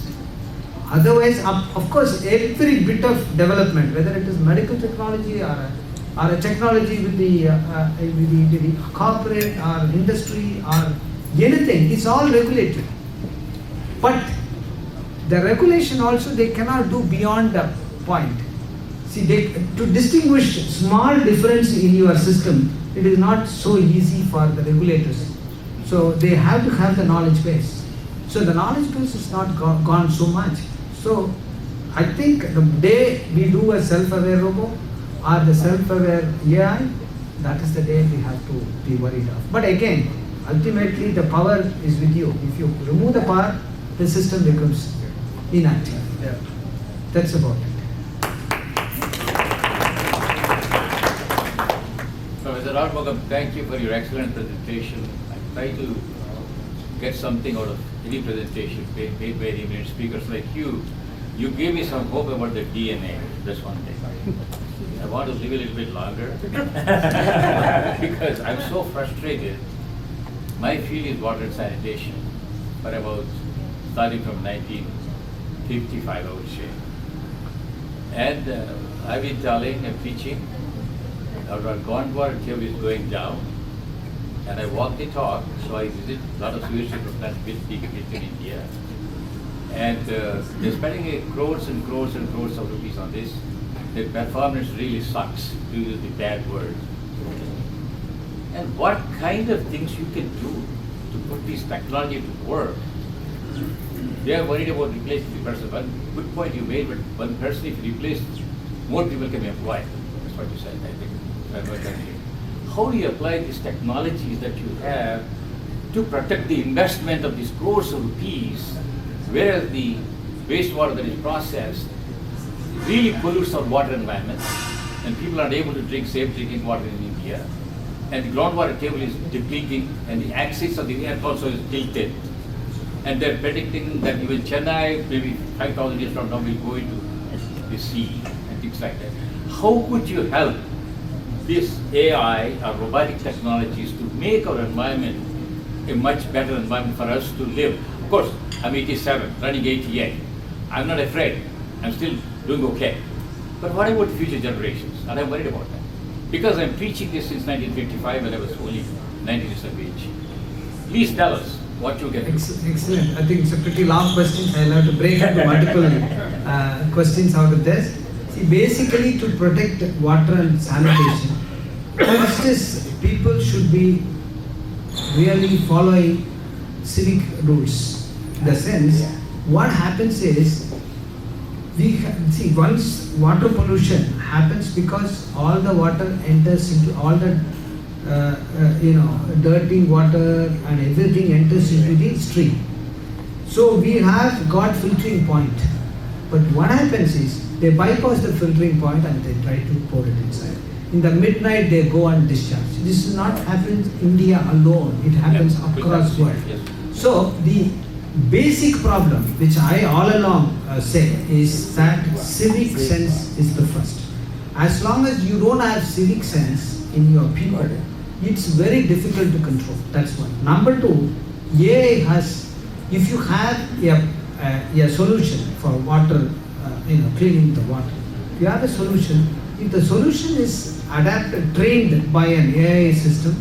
Otherwise, of course, every bit of development, whether it is medical technology or a technology with the corporate or industry or anything, it's all regulated. But the regulation also they cannot do beyond the point. See, to distinguish small difference in your system, it is not so easy for the regulators. So they have to have the knowledge base. So the knowledge base is not gone so much. So I think the day we do a self-aware robot or the self-aware AI, that is the day we have to be worried of. But again, ultimately the power is with you. If you remove the power, the system becomes inactive. Yeah. That's about it. So Mr. ARUMUGAM, thank you for your excellent presentation. I try to get something out of any presentation made by eminent speakers like you. You gave me some hope about the DNA. That's one thing. I want to live a little bit longer because I'm so frustrated. My field is water and sanitation, but about starting from 1955, I would say. And I've been telling and preaching our groundwater table is going down, and I walk the talk. So I visit a lot of sewage treatment plants in India, and they're spending crores and crores and crores of rupees on this. The performance really sucks, to use the bad word. And what kind of things you can do to put this technology to work They are worried about replacing the person. One good point you made, but one person, if you replace, more people can be employed. That's what you said, I think. How do you apply these technologies that you have to protect the investment of these crores of rupees, whereas the wastewater that is processed really pollutes our water environment, and people are able to drink safe drinking water in India, and the groundwater table is depleting, and the axis of the earth also is tilted. And they're predicting that even Chennai, maybe 5,000 years from now, will go into the sea and things like that. How could you help this AI or robotic technologies to make our environment a much better environment for us to live? Of course, I'm 87, running 88. I'm not afraid. I'm still doing okay. But what about future generations? And I'm worried about that. Because I'm preaching this since 1955 when I was only 19 years of age. Please tell us what you get. Excellent. I think it's a pretty long question. I'll have to break into multiple questions out of this. See, basically to protect water and sanitation, first is people should be really following civic rules. In the sense, what happens is, once water pollution happens because all the water enters into all the dirty water and everything enters into the stream. So we have got filtering point, but what happens is they bypass the filtering point and they try to pour it inside. In the midnight they go and discharge. This is not happens in India alone, it happens across the world. So the basic problem which I all along say is that civic sense is the first. As long as you don't have civic sense in your people, it's very difficult to control. That's one. Number two, AI has, if you have a solution for water, cleaning the water, you have a solution. If the solution is adapted, trained by an AI system,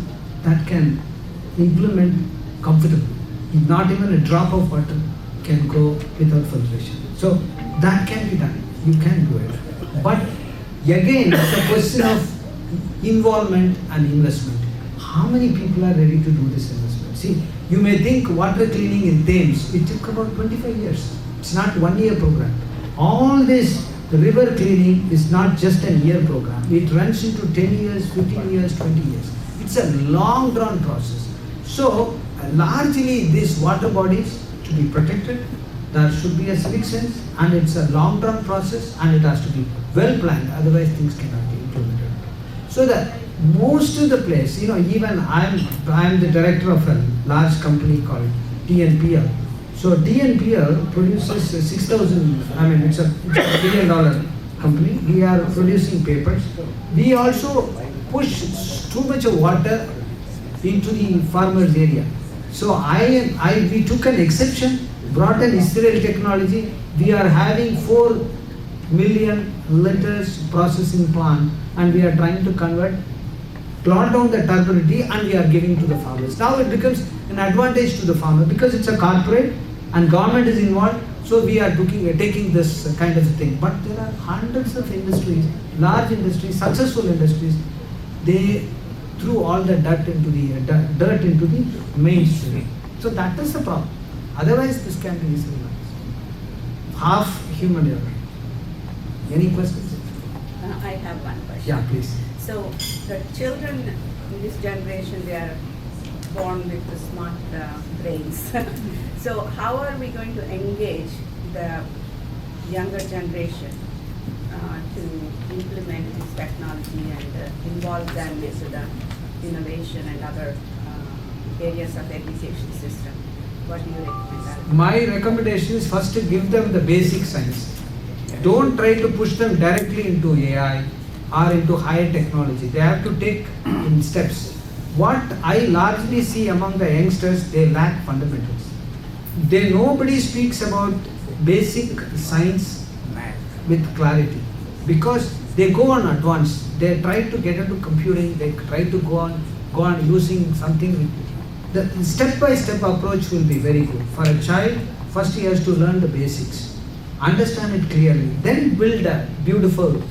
that can implement comfortably. Not even a drop of water can go without filtration. So that can be done. You can do it. But again, it's a question of involvement and investment. How many people are ready to do this investment? See, you may think water cleaning in Thames, it took about 25 years. It's not 1 year program. All this river cleaning is not just a year program. It runs into 10 years, 15 years, 20 years. It's a long drawn process. So largely these water bodies to be protected, there should be a civic sense, and it's a long drawn process, and it has to be well planned, otherwise things cannot be implemented. So that most of the place, even I'm the director of a large company called TNPL. So TNPL produces 6,000, it's a $1 billion company. We are producing papers. We also push too much of water into the farmers area. So we took an exception, brought an Israel technology. We are having 4 million liters processing plant, and we are trying to plot down the turbidity, and we are giving to the farmers. Now it becomes an advantage to the farmer because it's a corporate and government is involved. So we are taking this kind of a thing. But there are hundreds of industries, large industries, successful industries. They threw all the dirt into the mainstream. So that is the problem. Otherwise, this can be easily managed. Half human error. Any questions? I have one question. Yeah, please. So the children in this generation, they are born with the smart brains. So how are we going to engage the younger generation to implement this technology and involve them into the innovation and other areas of education system? What do you recommend? My recommendation is first to give them the basic science. Don't try to push them directly into AI or into higher technology. They have to take in steps. What I largely see among the youngsters, they lack fundamentals. Nobody speaks about basic science with clarity because they go on advanced. They try to get into computing. They try to go on using something. The step-by-step approach will be very good. For a child, first he has to learn the basics, understand it clearly, then build a beautiful,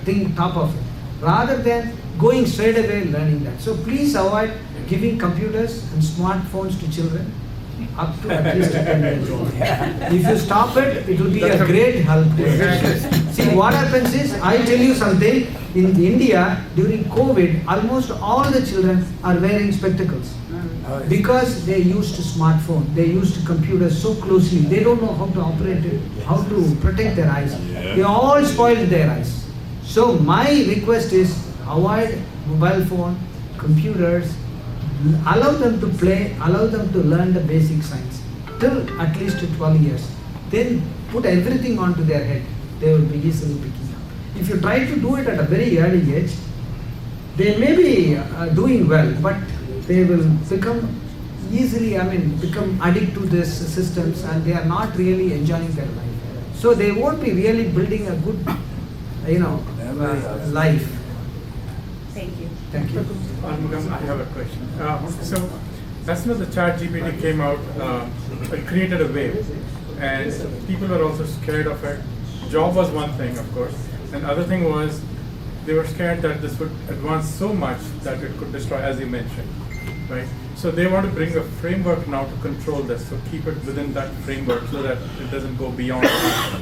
thing top of it, rather than going straight away learning that. So please avoid giving computers and smartphones to children up to at least 10 years old. If you stop it, it will be a great help. See, what happens is, I tell you something, in India, during COVID, almost all the children are wearing spectacles. Because they used smartphone, they used computers so closely, they don't know how to operate it, how to protect their eyes. They all spoiled their eyes. So my request is, avoid mobile phone, computers, allow them to play, allow them to learn the basic science till at least 12 years. Then put everything onto their head, they will be easily picking up. If you try to do it at a very early age, they may be doing well, but they will become become addicted to these systems, and they are not really enjoying their life. So they won't be really building a good, life. Thank you. Thank you. ARUMUGAM, I have a question. So, as soon as the ChatGPT came out, it created a wave, and people were also scared of it. Job was one thing, of course, and other thing was they were scared that this would advance so much that it could destroy, as you mentioned, right? So they want to bring a framework now to control this, so keep it within that framework so that it doesn't go beyond that.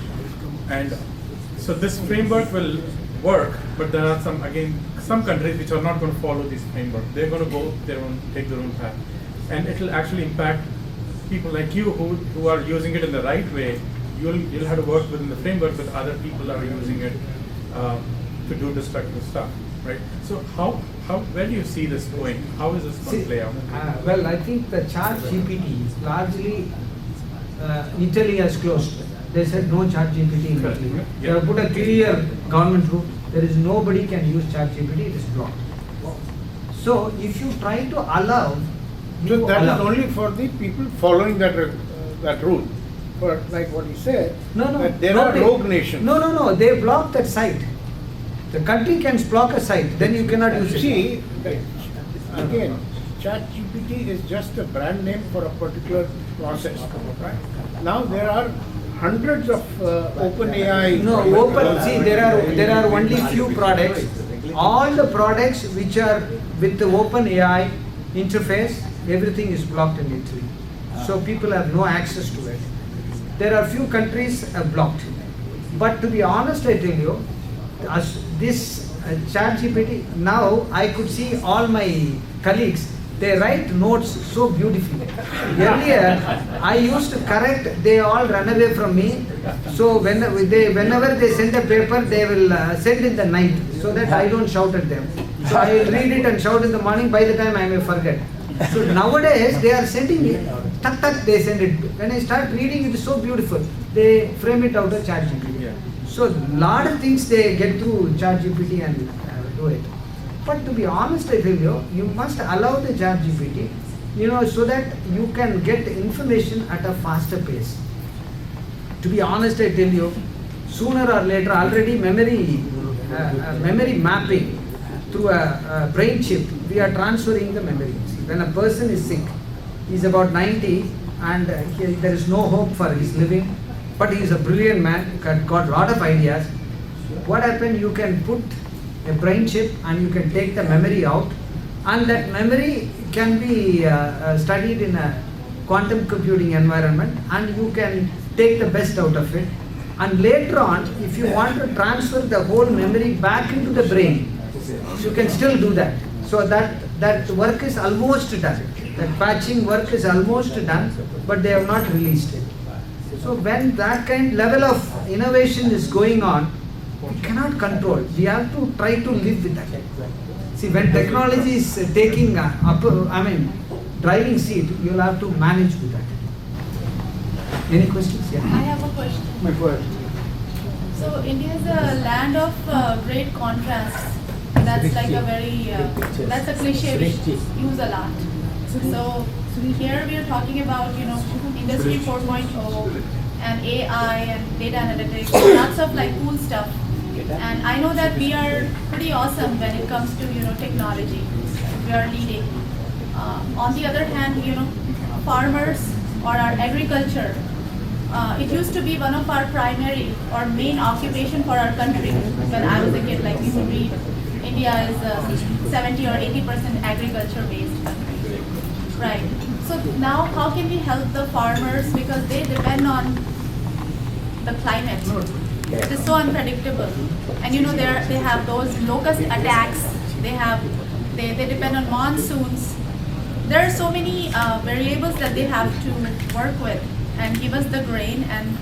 And so this framework will work, but there are some countries which are not going to follow this framework. They're going to go take their own path, and it will actually impact people like you who are using it in the right way. You'll have to work within the framework, but other people are using it to do destructive stuff, right? So where do you see this going? How is this going to play out? Well, I think the ChatGPT is largely Italy has closed. They said no ChatGPT in Italy. Yeah. They have put a clear government rule. There is nobody can use ChatGPT. It is blocked. So if you try to allow, So that is only for the people following that rule. But like what he said, that there are rogue nations. No. They block that site. The country can block a site, then you cannot use it. See, again, ChatGPT is just a brand name for a particular process, right? Now there are hundreds of OpenAI. There are only few products. All the products which are with the OpenAI interface, everything is blocked in Italy. So people have no access to it. There are few countries blocked. But to be honest, I tell you, this ChatGPT, now I could see all my colleagues, they write notes so beautifully. Earlier, I used to correct, they all run away from me. So whenever they send a paper, they will send in the night, so that I don't shout at them. So I will read it and shout in the morning, by the time I may forget. So nowadays, they are sending it, they send it. When I start reading, it is so beautiful. They frame it out of ChatGPT. So lot of things they get through ChatGPT and do it. But to be honest, I tell you, you must allow the ChatGPT, so that you can get information at a faster pace. To be honest, I tell you, sooner or later, already memory mapping through a brain chip, we are transferring the memory. When a person is sick, he's about 90 and there is no hope for his living, but he is a brilliant man, got a lot of ideas. What happened? You can put a brain chip and you can take the memory out, and that memory can be studied in a quantum computing environment, and you can take the best out of it. And later on, if you want to transfer the whole memory back into the brain, you can still do that. So that work is almost done. That patching work is almost done, but they have not released it. So when that level of innovation is going on, we cannot control. We have to try to live with that. See, when technology is taking driving seat, you'll have to manage with that. Any questions? Yeah. I have a question. My question. So India is a land of great contrasts. That's like a very, that's a cliche we use a lot. So here we are talking about, Industry 4.0 and AI and data analytics, lots of like cool stuff. And I know that we are pretty awesome when it comes to, technology. We are leading. On the other hand, farmers or our agriculture, it used to be one of our primary or main occupation for our country. When I was a kid, like we would read, India is 70 or 80% agriculture based country. Right. So now how can we help the farmers, because they depend on the climate. It is so unpredictable. And you know they have those locust attacks, they depend on monsoons. There are so many variables that they have to work with and give us the grain and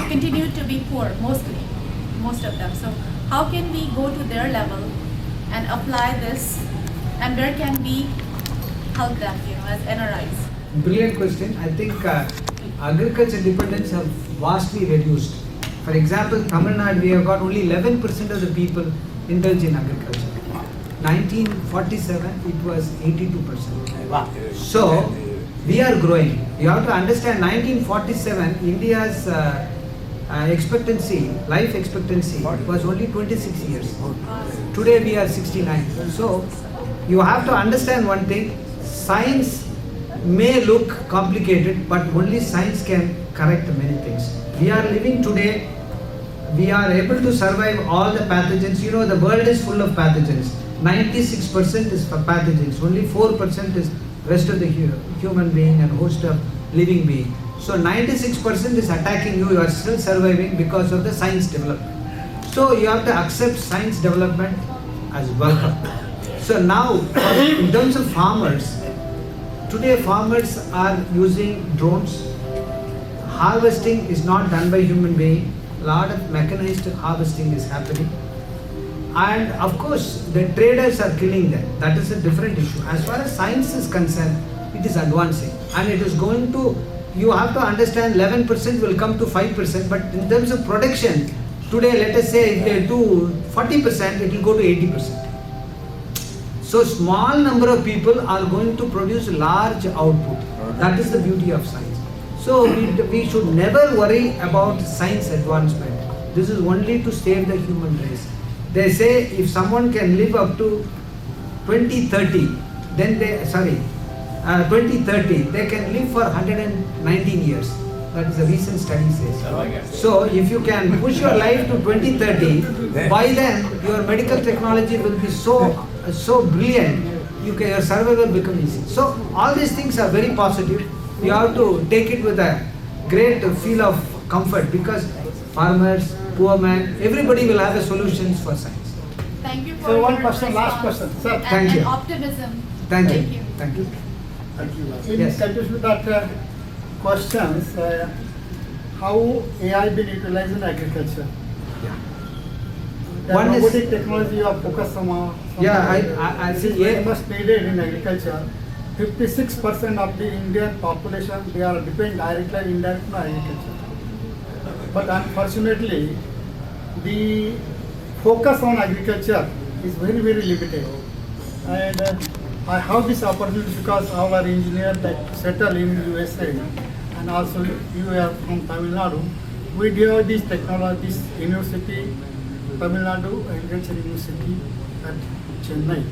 continue to be poor, most of them. So how can we go to their level and apply this, and where can we help them, as NRIs? Brilliant question. I think agriculture dependence have vastly reduced. For example, Tamil Nadu, we have got only 11% of the people indulge in agriculture. 1947, it was 82%. So, we are growing. You have to understand, 1947, India's life expectancy was only 26 years. Today we are 69. So, you have to understand one thing, science may look complicated, but only science can correct many things. We are living today, we are able to survive all the pathogens. You know, the world is full of pathogens. 96% is for pathogens, only 4% is rest of the human being and host of living being. So 96% is attacking you, you are still surviving because of the science development. So you have to accept science development as welcome. So now, in terms of farmers, today farmers are using drones. Harvesting is not done by human being. A lot of mechanized harvesting is happening. And of course, the traders are killing them. That is a different issue. As far as science is concerned, it is advancing. And it is going to, you have to understand 11% will come to 5%. But in terms of production, today let us say if they do 40%, it will go to 80%. So small number of people are going to produce large output. That is the beauty of science. So we should never worry about science advancement. This is only to save the human race. They say if someone can live up to 2030, then 2030, they can live for 119 years. That is a recent study says. So if you can push your life to 2030, by then your medical technology will be so brilliant, your survival become easy. So all these things are very positive. You have to take it with a great feel of comfort, because farmers, poor man, everybody will have a solutions for science. Thank you for So one your question, last response. question, sir. Thank you. And optimism. Thank you. Thank you. In Yes. continuation with that questions, how AI been utilized in agriculture? Yeah. The One is- robotic technology you are focused on. Yeah, I see. Very much needed in agriculture. 56% of the Indian population, they are depend directly and indirectly on agriculture. But unfortunately, the focus on agriculture is very, very limited. And I have this opportunity because our engineer that settle in USA, and also you are from Tamil Nadu. We developed this technology, this university, Tamil Nadu Agriculture University at Chennai.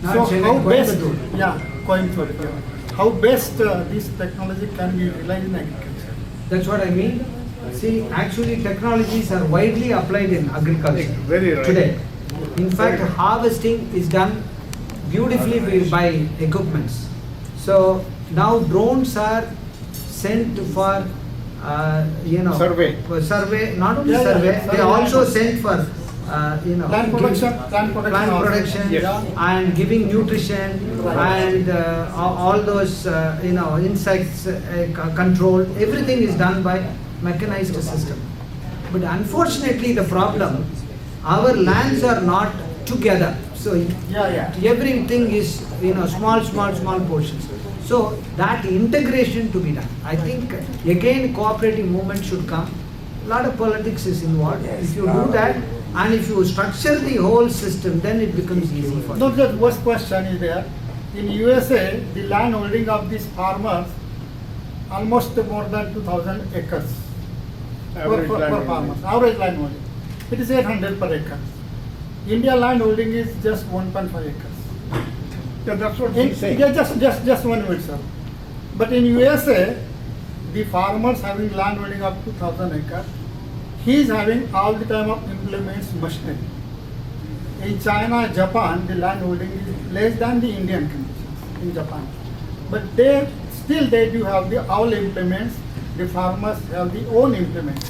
Not Chennai, how best, Coimbatore. yeah, Coimbatore, yeah. How best this technology can be utilized in agriculture? That's what I mean. See, actually technologies are widely applied in agriculture Very right. today. In fact, harvesting is done beautifully by equipments. So now drones are sent for Survey. for survey, not only Yeah, yeah, survey, they survey. also sent for Plant production also. production Yes. and giving nutrition Right. and all those insects control. Everything is done by mechanized system. But unfortunately, the problem, our lands are not together. So Yeah. everything is small portions. So that integration to be done. I think again cooperative movement should come. A lot of politics is involved. If you do that and if you structure the whole system, then it becomes easy for No, you. the worst question is there. In USA, the land holding of these farmers almost more than 2,000 acres Average per land holding. farmers. Average land holding. It is 800 per acre. India land holding is just 1.5 acres. Yeah, that's what In, he's saying. yeah, just 1 minute, sir. But in USA, the farmers having land holding of 2,000 acres, he is having all the time of implements machinery. In China, Japan, the land holding is less than the Indian conditions. in Japan. But they still they do have the all implements. The farmers have the own implements,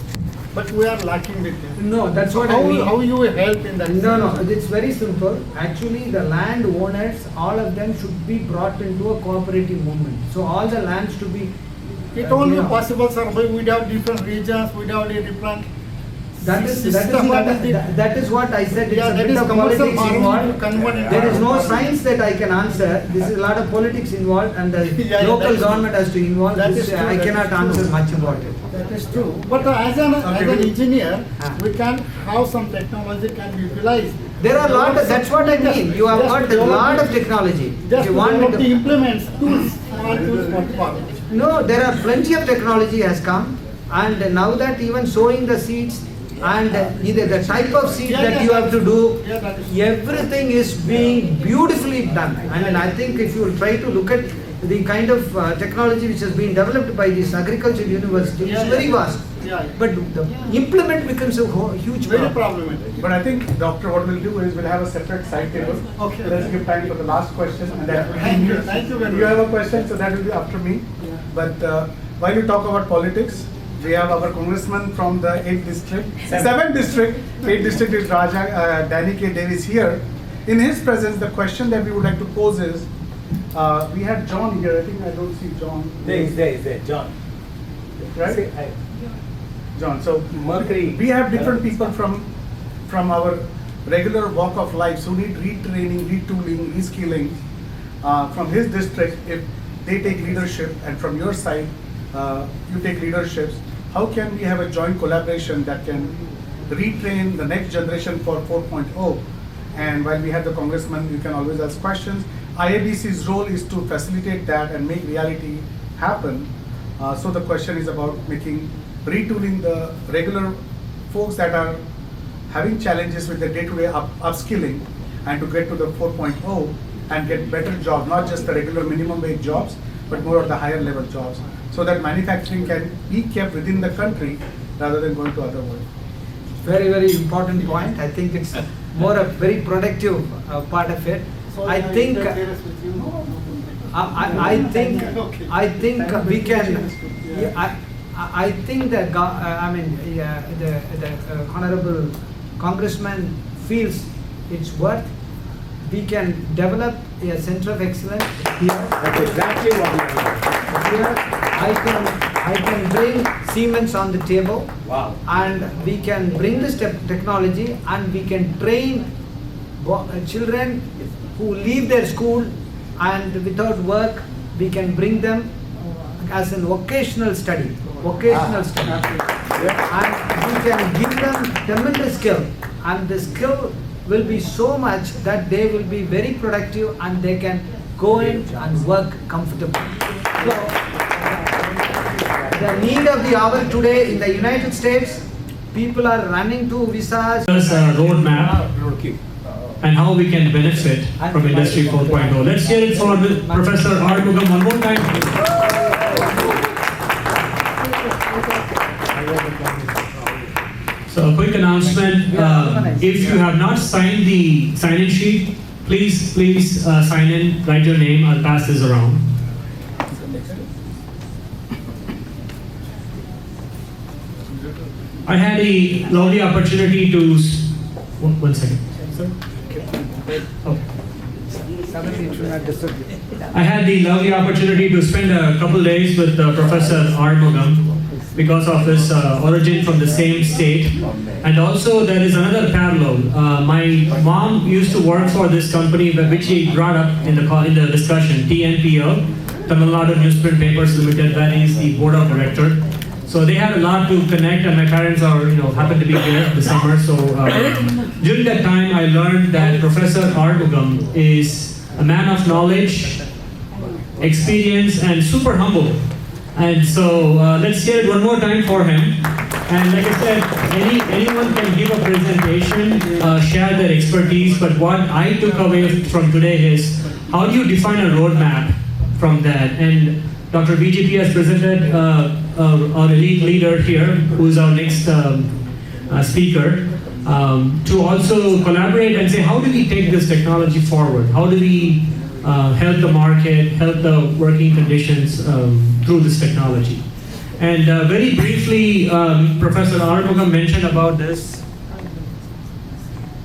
but we are lacking with them. No, that's what how, I mean. How you will help in that? No, it's very simple. Actually, the land owners, all of them should be brought into a cooperative movement. So all the lands to be. It only possible, sir, without different regions, without a different. That is what I said. It's a bit of politics involved. There is no science that I can answer. This is a lot of politics involved, and the local government has to involve. I cannot answer much about it. That is true. But as an engineer, we can have some technology can be utilized. There are a lot. That's what I mean. You have got a lot of technology. Just you want the implements, tools, small tools for farmers. No, there are plenty of technology has come, and now that even sowing the seeds. And either the type of seed that you have to do, everything is being beautifully done. I mean, I think if you will try to look at the kind of technology which has been developed by this agricultural university, it's very vast. But the implement becomes a huge problem. But I think, Doctor, what we'll do is we'll have a separate side table. Okay. Let's give time for the last question. And that will Thank you. Thank you very much. You have a question, so that will be after me. But while you talk about politics, we have our congressman from the 8th district, 7th district, 8th district is Raja, Danny K. Davis here. In his presence, the question that we would like to pose is, we had John here, I think I don't see John. There is John. Right? John, so Mercury. we have different people from our regular walk of life who need retraining, retooling, reskilling. From his district, if they take leadership, and from your side, you take leaderships, how can we have a joint collaboration that can retrain the next generation for 4.0? And while we have the congressman, you can always ask questions. IABC's role is to facilitate that and make reality happen. So the question is about retooling the regular folks that are having challenges with the day-to-day upskilling, and to get to the 4.0 and get better jobs, not just the regular minimum wage jobs, but more of the higher level jobs, so that manufacturing can be kept within the country rather than going to other world. Very, very important point. I think it's more a very productive part of it. I think we can. I think that the honorable congressman feels it's worth. We can develop a center of excellence here. That's exactly what we are doing. Here, I can bring Siemens on the table. Wow. And we can bring this technology, and we can train children who leave their school and without work. We can bring them as an vocational study. And we can give them tremendous skill, and the skill will be so much that they will be very productive and they can go in and work comfortably. So, the need of the hour today in the United States, people are running to visas. There's a roadmap and how we can benefit from Industry 4.0. Let's hear it for Professor ARUMUGAM one more time. So a quick announcement, if you have not signed the sign-in sheet, please sign in, write your name, I'll pass this around. I had a lovely opportunity to, one second. Okay. I had the lovely opportunity to spend a couple days with Professor ARUMUGAM because of his origin from the same state. And also there is another parallel. My mom used to work for this company which he brought up in the discussion, TNPL, Tamil Nadu Newsprint Papers Limited, that is the board of director. So they had a lot to connect, and my parents are, happened to be here this summer. So during that time, I learned that Professor ARUMUGAM is a man of knowledge, experience, and super humble. And so let's hear it one more time for him. And like I said, anyone can give a presentation, share their expertise, but what I took away from today is how do you define a roadmap from that? And Dr. BJP has presented our elite leader here, who is our next speaker, to also collaborate and say, how do we take this technology forward? How do we help the market, help the working conditions through this technology. And very briefly, Professor ARUMUGAM mentioned about this.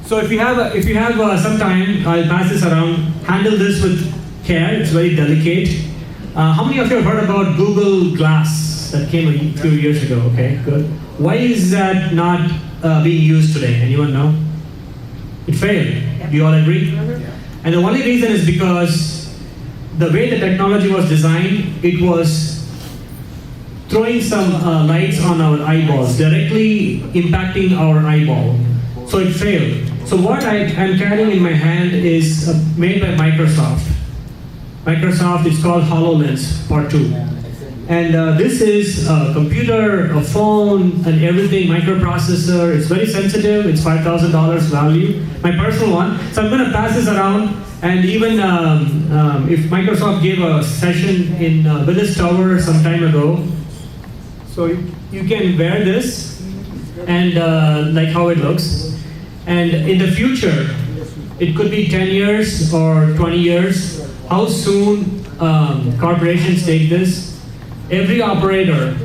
So if you have some time, I'll pass this around. Handle this with care. It's very delicate. How many of you have heard about Google Glass that came a few years ago? Okay, good. Why is that not being used today? Anyone know? It failed. Do you all agree? And the only reason is because the way the technology was designed, it was throwing some lights on our eyeballs, directly impacting our eyeball. So it failed. So what I'm carrying in my hand is made by Microsoft. Microsoft is called HoloLens Part 2. And this is a computer, a phone, and everything, microprocessor. It's very sensitive. It's $5,000 value, my personal one. So I'm going to pass this around. And even if Microsoft gave a session in Willis Tower some time ago, so you can wear this and like how it looks. And in the future, it could be 10 years or 20 years. How soon corporations take this? Every operator,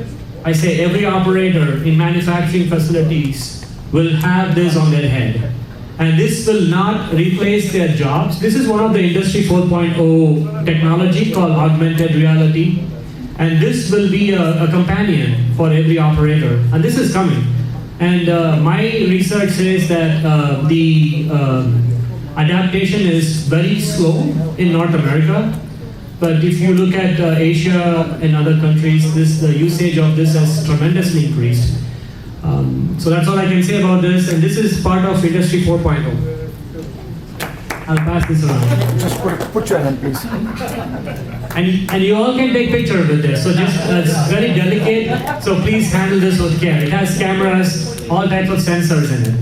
I say every operator in manufacturing facilities will have this on their head. And this will not replace their jobs. This is one of the Industry 4.0 technology called augmented reality. And this will be a companion for every operator. And this is coming. And my research says that the adaptation is very slow in North America. But if you look at Asia and other countries, the usage of this has tremendously increased. So that's all I can say about this. And this is part of Industry 4.0. I'll pass this around. Just put your hand, please. And you all can take pictures with this. So just it's very delicate. So please handle this with care. It has cameras, all types of sensors in it.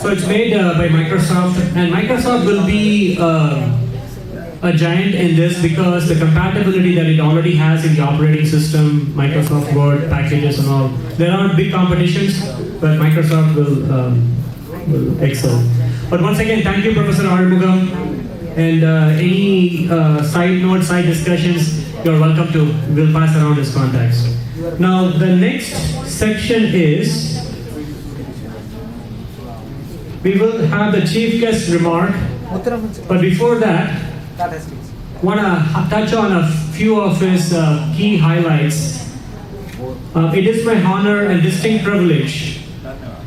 So it's made by Microsoft, and Microsoft will be a giant in this because the compatibility that it already has in the operating system, Microsoft Word packages and all. There are big competitions, but Microsoft will excel. But once again, thank you, Professor ARUMUGAM. And any side notes, side discussions, you're welcome to. We'll pass around his contacts. Now, the next section is, we will have the chief guest remark. But before that, want to touch on a few of his key highlights. It is my honor and distinct privilege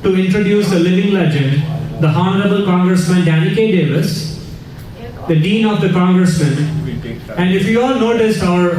to introduce a living legend, the Honorable Congressman Danny K. Davis, the Dean of the Congressman. And if you all noticed our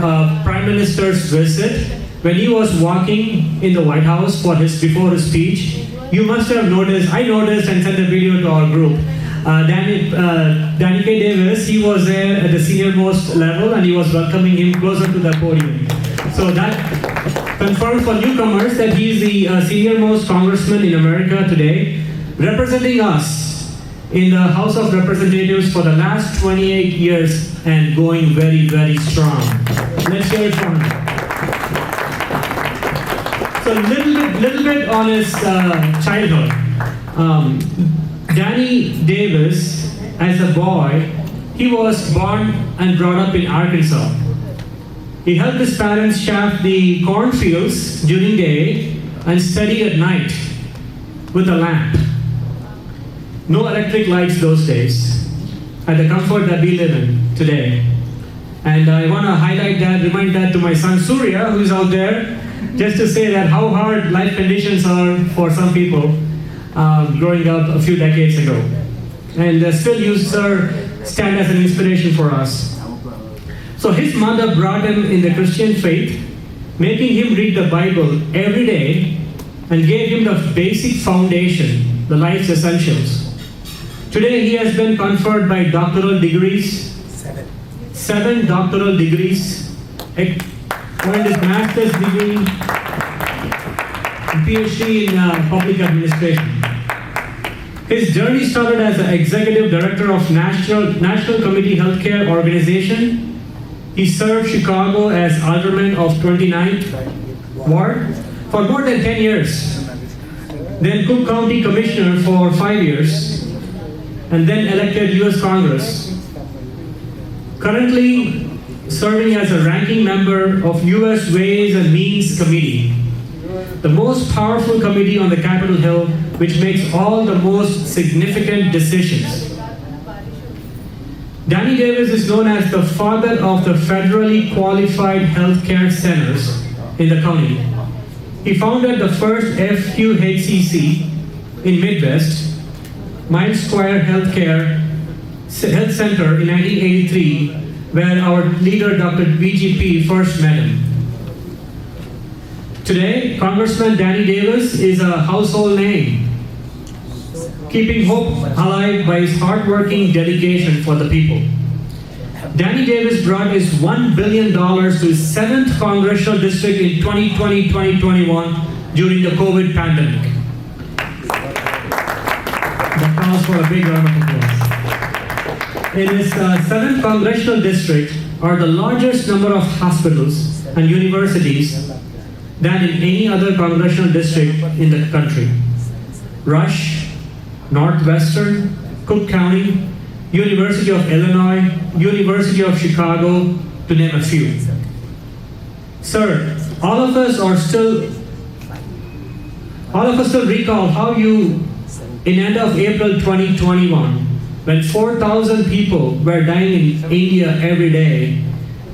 Prime Minister's visit, when he was walking in the White House before his speech, you must have noticed, I noticed and sent a video to our group. Danny K. Davis, he was there at the senior-most level and he was welcoming him closer to the podium. So that confirms for newcomers that he is the senior-most congressman in America today, representing us in the House of Representatives for the last 28 years and going very, very strong. Let's hear it for him. So a little bit on his childhood. Danny Davis, as a boy, he was born and brought up in Arkansas. He helped his parents shaft the cornfields during the day and study at night with a lamp. No electric lights those days, at the comfort that we live in today. And I want to highlight that, remind that to my son Surya, who's out there, just to say that how hard life conditions are for some people growing up a few decades ago. And still you, sir, stand as an inspiration for us. So his mother brought him in the Christian faith, making him read the Bible every day and gave him the basic foundation, the life's essentials. Today he has been conferred by doctoral degrees, seven doctoral degrees, earned his master's degree, and PhD in public administration. His journey started as an executive director of National Committee Healthcare Organization. He served Chicago as alderman of 29th Ward for more than 10 years. then Cook County Commissioner for 5 years, and then elected US Congress. Currently serving as a ranking member of US Ways and Means Committee, the most powerful committee on the Capitol Hill, which makes all the most significant decisions. Danny Davis is known as the father of the federally qualified healthcare centers in the county. He founded the first FQHCC in Midwest, Miles Square Health Center in 1983, where our leader Dr. VGP first met him. Today, Congressman Danny Davis is a household name, keeping hope alive by his hardworking dedication for the people. Danny Davis brought his $1 billion to his 7th Congressional District in 2020-2021 during the COVID pandemic. That calls for a big round of applause. In his 7th Congressional District are the largest number of hospitals and universities than in any other Congressional District in the country. Rush, Northwestern, Cook County, University of Illinois, University of Chicago, to name a few. Sir, all of us still recall how you, in end of April 2021, when 4,000 people were dying in India every day,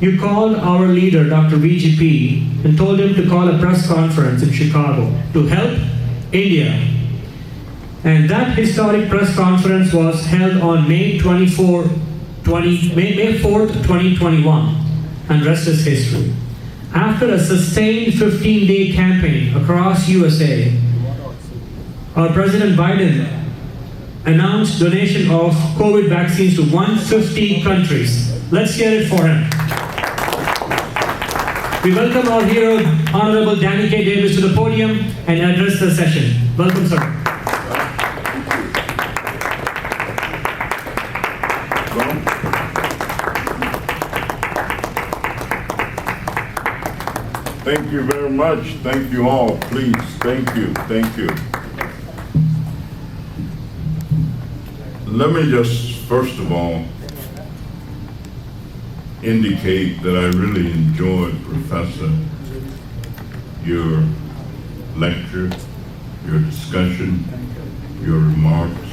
you called our leader, Dr. VGP, and told him to call a press conference in Chicago to help India. And that historic press conference was held on May 4th, 2021, and rest is history. After a sustained 15-day campaign across USA, our President Biden announced donation of COVID vaccines to 150 countries. Let's hear it for him. We welcome our hero, Honorable Danny K. Davis, to the podium and address the session. Welcome, sir. Thank you very much. Thank you all. Please, thank you. Thank you. Let me just, first of all, indicate that I really enjoyed, Professor, your lecture, your discussion, your remarks.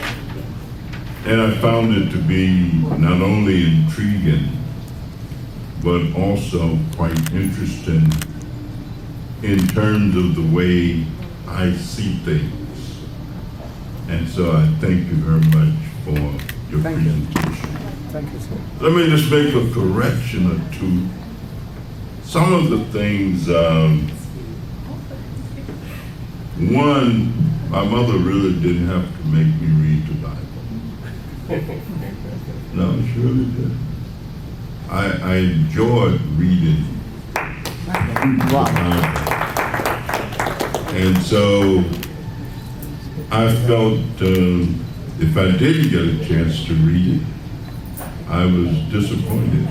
And I found it to be not only intriguing, but also quite interesting in terms of the way I see things. And so I thank you very much for your presentation. Thank you, sir. Let me just make a correction or two. Some of the things, one, my mother really didn't have to make me read the Bible. No, she really did. I enjoyed reading. And so I felt if I didn't get a chance to read it, I was disappointed.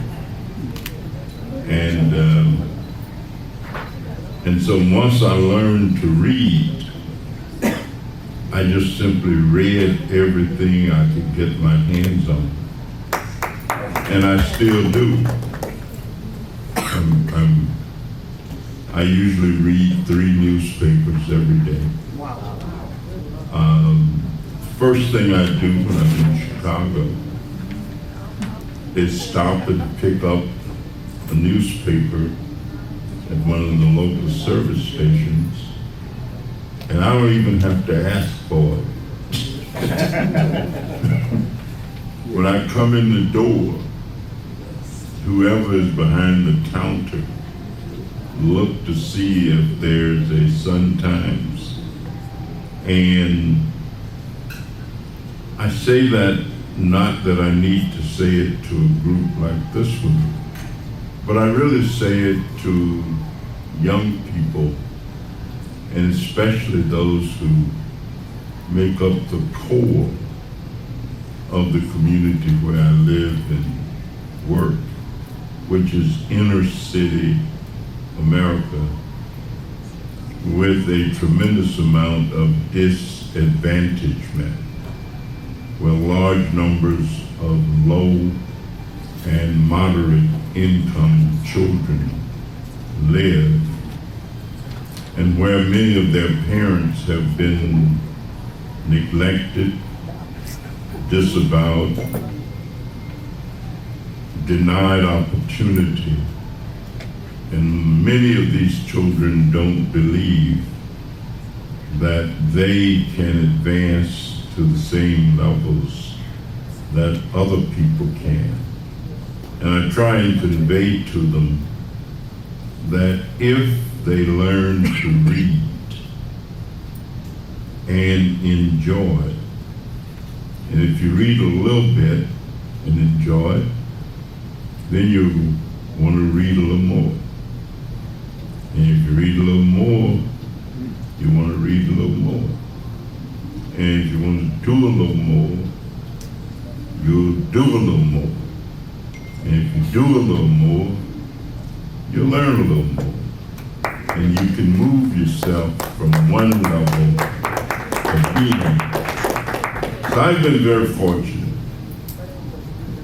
And so once I learned to read, I just simply read everything I could get my hands on. And I still do. I usually read 3 newspapers every day. First thing I do when I'm in Chicago is stop and pick up a newspaper at one of the local service stations, and I don't even have to ask for it. When I come in the door, whoever is behind the counter look to see if there's a Sun-Times. And I say that not that I need to say it to a group like this one, but I really say it to young people, and especially those who make up the core of the community where I live and work, which is inner city America. with a tremendous amount of disadvantagement, where large numbers of low and moderate income children live, and where many of their parents have been neglected, disavowed, denied opportunity. And many of these children don't believe that they can advance to the same levels that other people can. And I try and convey to them that if they learn to read and enjoy it, and if you read a little bit and enjoy it, then you want to read a little more. And if you read a little more, you want to read a little more. And if you want to do a little more, you'll do a little more. And if you do a little more, you'll learn a little more. And you can move yourself from one level of being. So I've been very fortunate.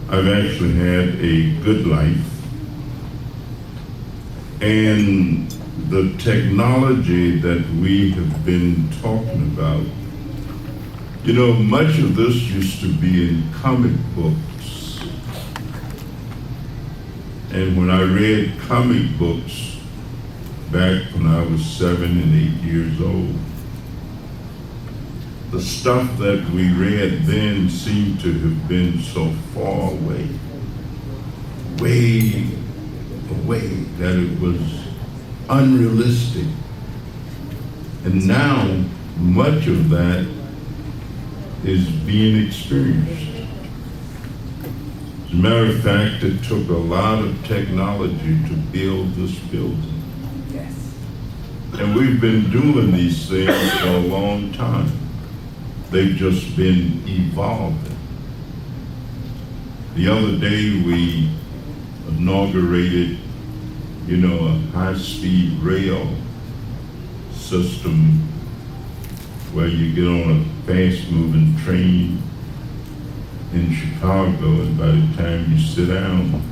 I've actually had a good life. And the technology that we have been talking about, you know, much of this used to be in comic books. And when I read comic books back when I was 7 and 8 years old, the stuff that we read then seemed to have been so far away, way away, that it was unrealistic. And now, much of that is being experienced. As a matter of fact, it took a lot of technology to build this building. Yes. And we've been doing these things for a long time. They've just been evolving. The other day we inaugurated, you know, a high-speed rail system where you get on a fast-moving train in Chicago, and by the time you sit down,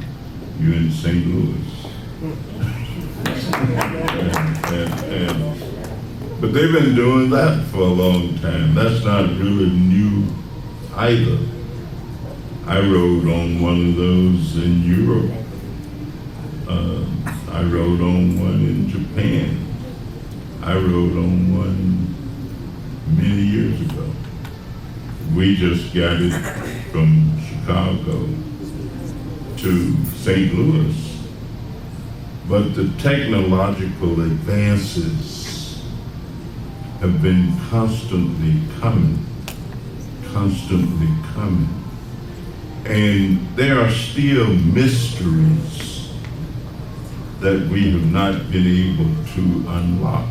you're in St. Louis. But they've been doing that for a long time. That's not really new either. I rode on one of those in Europe. I rode on one in Japan. I rode on one many years ago. We just got it from Chicago to St. Louis. But the technological advances have been constantly coming. And there are still mysteries that we have not been able to unlock.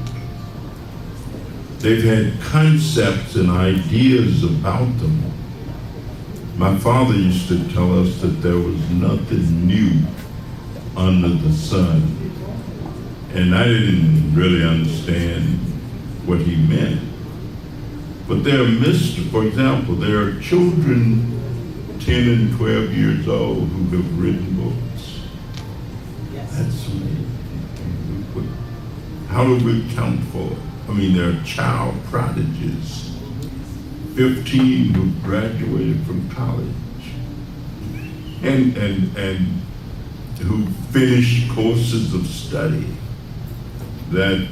They've had concepts and ideas about them. My father used to tell us that there was nothing new under the sun. And I didn't really understand what he meant. But there are mysteries. For example, there are children 10 and 12 years old who have written books. Yes. That's amazing. How do we account for it? I mean, there are child prodigies, 15 who graduated from college, and who finished courses of study that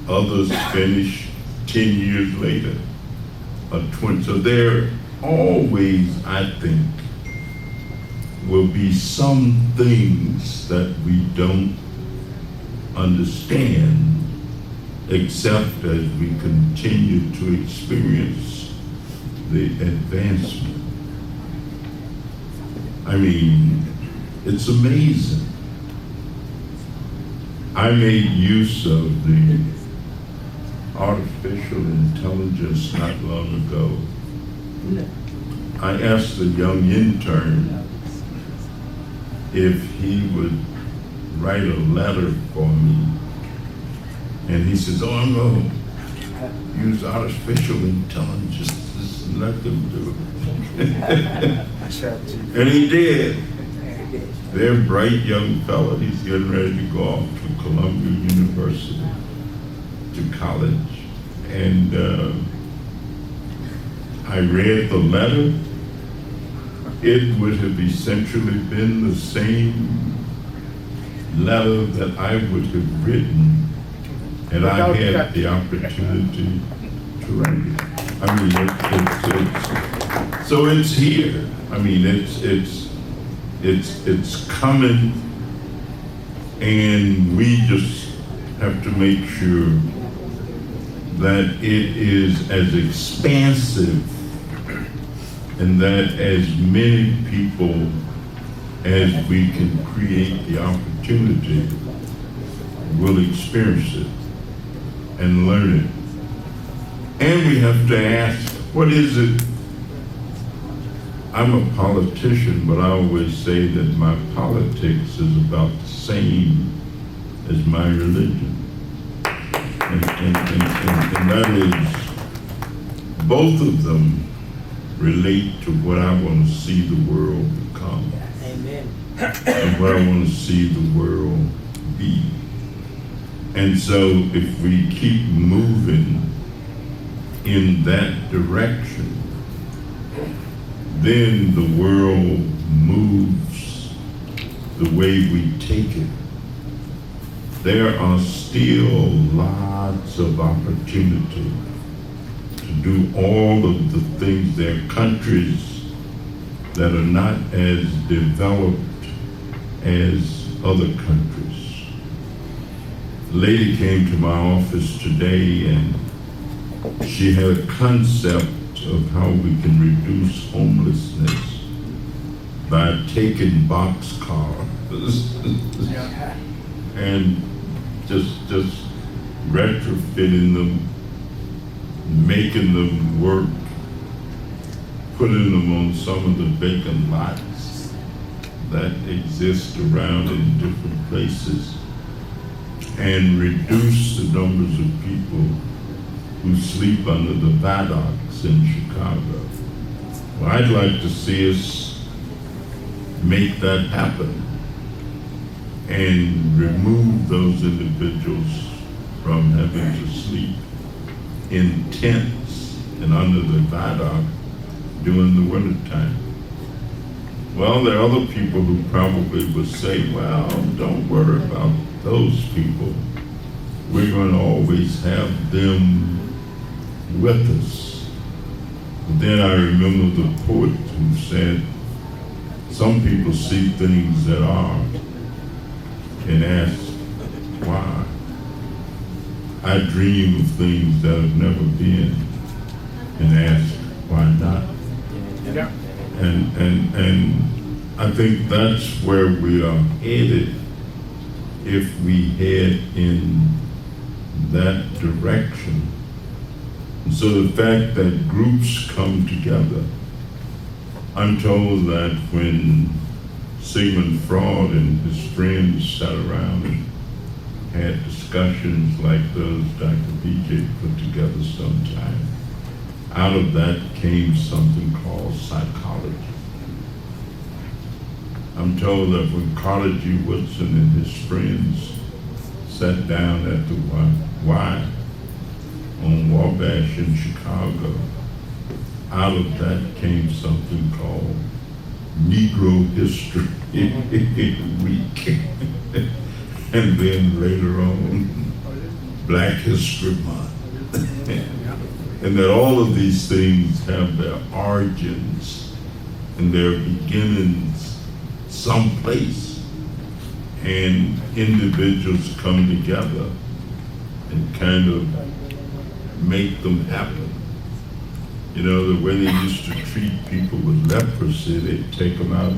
others finish 10 years later, or 20. So there always, I think, will be some things that we don't understand, except as we continue to experience the advancement. I mean, it's amazing. I made use of the artificial intelligence not long ago. I asked a young intern if he would write a letter for me And he says, oh, I'm going to use artificial intelligence and let them do it. And he did. They're a bright young fellow. He's getting ready to go off to Columbia University, to college. And I read the letter. It would have essentially been the same letter that I would have written had I had the opportunity to write it. I mean, so it's here. I mean, it's coming, and we just have to make sure that it is as expansive and that as many people as we can create the opportunity will experience it and learn it. And we have to ask, what is it? I'm a politician, but I always say that my politics is about the same as my religion. And that is, both of them relate to what I want to see the world become. Amen. And what I want to see the world be. And so if we keep moving in that direction, then the world moves the way we take it. There are still lots of opportunity to do all of the things. There are countries that are not as developed as other countries. A lady came to my office today and she had a concept of how we can reduce homelessness by taking boxcars and just retrofitting them, making them work, putting them on some of the vacant lots that exist around in different places, and reduce the numbers of people who sleep under the viaducts in Chicago. Well, I'd like to see us make that happen and remove those individuals from having to sleep in tents and under the viaduct during the wintertime. Well, there are other people who probably would say, well, don't worry about those people. We're going to always have them with us. But then I remember the poet who said, some people see things that are and ask why. I dream of things that have never been and ask why not. Yeah. And I think that's where we are headed if we head in that direction. And so the fact that groups come together, I'm told that when Sigmund Freud and his friends sat around and had discussions like those Dr. BJ put together sometime, out of that came something called psychology. I'm told that when Carter G. Woodson and his friends sat down at the Y on Wabash in Chicago, out of that came something called Negro History Week. And then later on, Black History Month. And that all of these things have their origins and their beginnings someplace. And individuals come together and kind of make them happen. You know, the way they used to treat people with leprosy, they'd take them out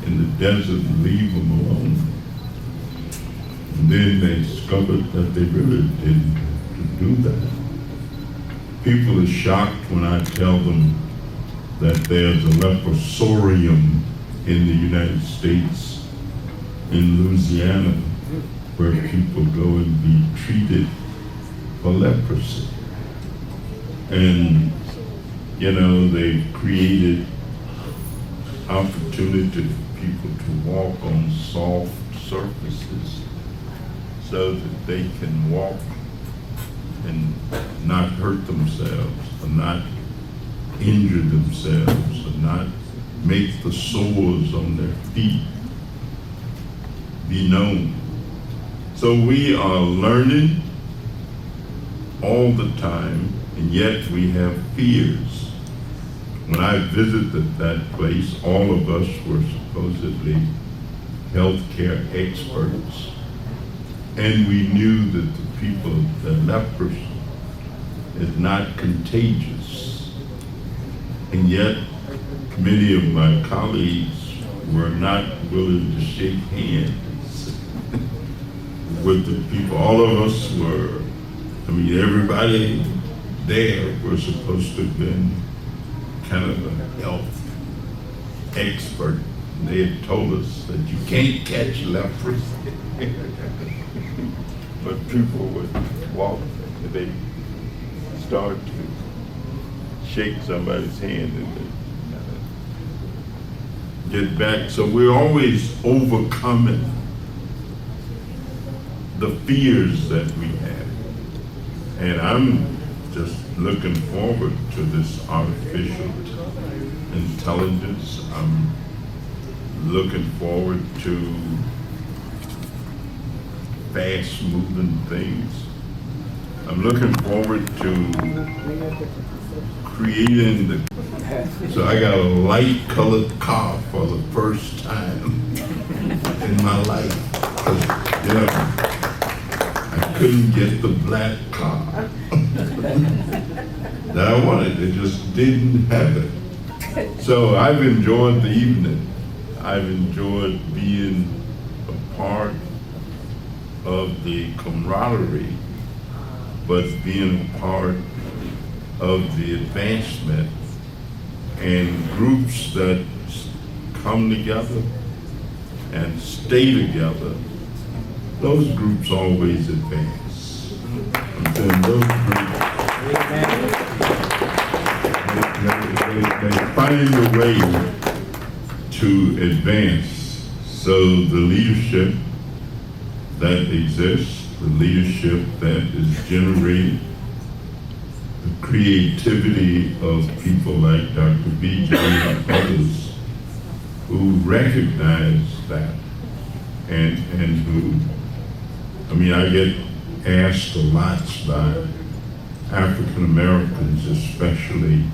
in the desert and leave them alone. And then they discovered that they really didn't have to do that. People are shocked when I tell them that there's a leprosarium in the United States, in Louisiana, where people go and be treated for leprosy. And, you know, they've created opportunity for people to walk on soft surfaces so that they can walk and not hurt themselves, or not injure themselves, or not make the sores on their feet be known. So we are learning all the time, and yet we have fears. When I visited that place, all of us were supposedly healthcare experts, and we knew that the people, the leprosy, is not contagious. And yet, many of my colleagues were not willing to shake hands with the people. All of us were, I mean, everybody there was supposed to have been kind of a health expert. They had told us that you can't catch leprosy. But people would walk and they start to shake somebody's hand and they get back. So we're always overcoming the fears that we have. And I'm just looking forward to this artificial intelligence. I'm looking forward to fast-moving things. I'm looking forward to creating so I got a light-colored car for the first time in my life. 'Cause, you know, I couldn't get the black car that I wanted. They just didn't have it. So I've enjoyed the evening. I've enjoyed being a part of the camaraderie, but being a part of the advancement and groups that come together and stay together. Those groups always advance. And those groups, they find a way to advance. So the leadership that exists, the leadership that is generated, the creativity of people like Dr. B.J. and others who recognize that and who, I mean, I get asked a lot by African Americans especially,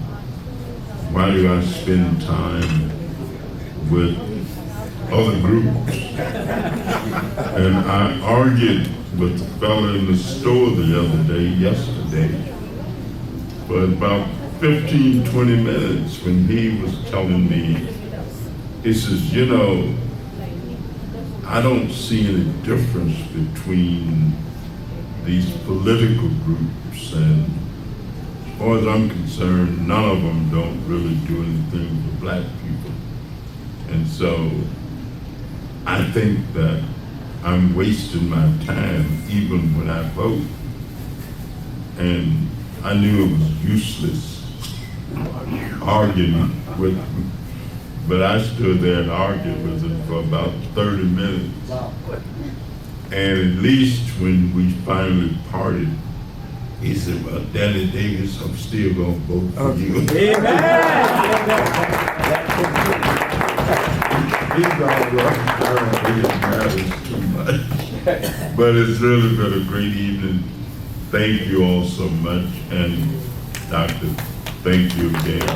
why do I spend time with other groups? And I argued with the fellow in the store the other day, yesterday, for about 15, 20 minutes when he was telling me, he says, you know, I don't see any difference between these political groups, and as far as I'm concerned, none of them don't really do anything for black people. And so I think that I'm wasting my time even when I vote. And I knew it was useless arguing with him, but I stood there and argued with him for about 30 minutes. And at least when we finally parted, he said, well, Danny Davis, I'm still gonna vote for you. He's all right. It matters too much. But it's really been a great evening. Thank you all so much. And Doctor, thank you again.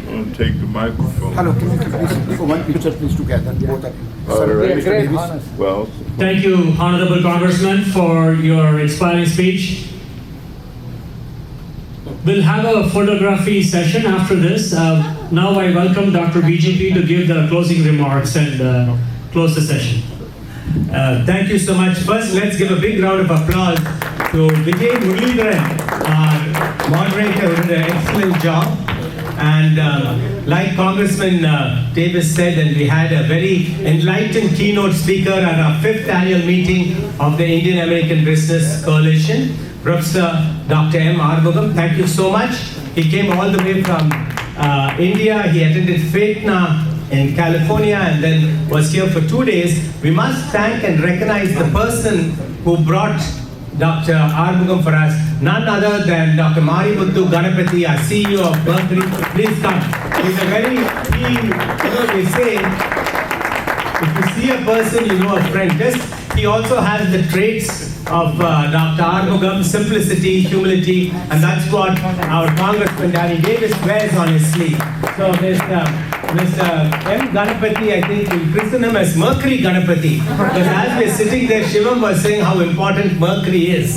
I'm gonna take the microphone. Hello, can you please for one picture, please, together, both of you. All right. Mr. Davis. Well, Thank you, Honorable Congressman, for your inspiring speech. We'll have a photography session after this. Now I welcome Dr. BGP to give the closing remarks and close the session. Thank you so much. First, let's give a big round of applause to Vijay Muralidharan, our moderator, who did an excellent job. And like Congressman Davis said, and we had a very enlightened keynote speaker at our 5th annual meeting of the Indian American Business Coalition, Professor Dr. M. ARUMUGAM. Thank you so much. He came all the way from India. He attended FETNA in California and then was here for 2 days. We must thank and recognize the person who brought Dr. ARUMUGAM for us, none other than Dr. Maributhu Ganapathy, our CEO of Mercury. Please come. He's a very keen, they say, if you see a person, you know a friend. He also has the traits of Dr. ARUMUGAM, simplicity, humility, and that's what our Congressman Danny Davis wears on his sleeve. So Mr. M. Ganapathy, I think we'll christen him as Mercury Ganapathy, because as we're sitting there, Shivam was saying how important Mercury is.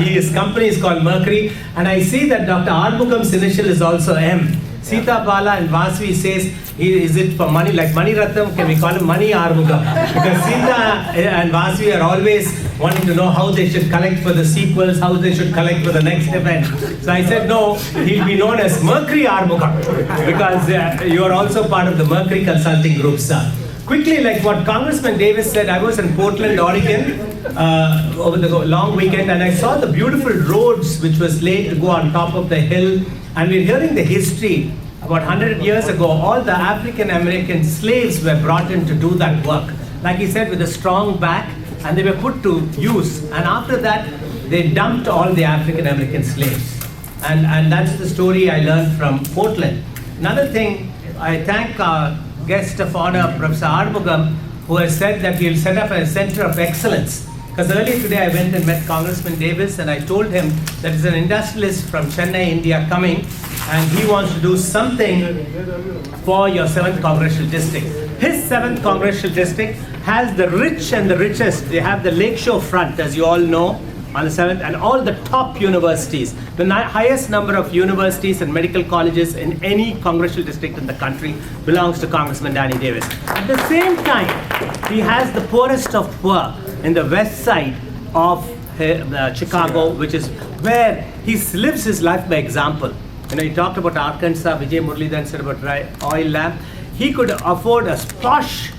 His company is called Mercury, and I see that Dr. ARUMUGAM's initial is also M. Sita Bala and Vasavi says, is it for money, like Mani Ratnam, can we call him Mani ARUMUGAM? Because Sita and Vasavi are always wanting to know how they should collect for the sequels, how they should collect for the next event. So I said, no, he'll be known as Mercury ARUMUGAM, because you are also part of the Mercury Consulting Group, sir. Quickly, like what Congressman Davis said, I was in Portland, Oregon over the long weekend, and I saw the beautiful roads which was laid to go on top of the hill. And we're hearing the history. About 100 years ago, all the African American slaves were brought in to do that work. Like he said, with a strong back, and they were put to use. And after that, they dumped all the African American slaves. And that's the story I learned from Portland. Another thing, I thank our guest of honor, Professor ARUMUGAM, who has said that we'll set up a center of excellence. Because earlier today I went and met Congressman Davis, and I told him that there's an industrialist from Chennai, India coming, and he wants to do something for your 7th Congressional District. His 7th Congressional District has the rich and the richest. They have the Lakeshore Front, as you all know, on the 7th, and all the top universities. The highest number of universities and medical colleges in any congressional district in the country belongs to Congressman Danny Davis. At the same time, he has the poorest of poor in the west side of Chicago, which is where he lives his life by example. You know, he talked about Arkansas, Vijay Muralidharan said about oil lamp. He could afford a posh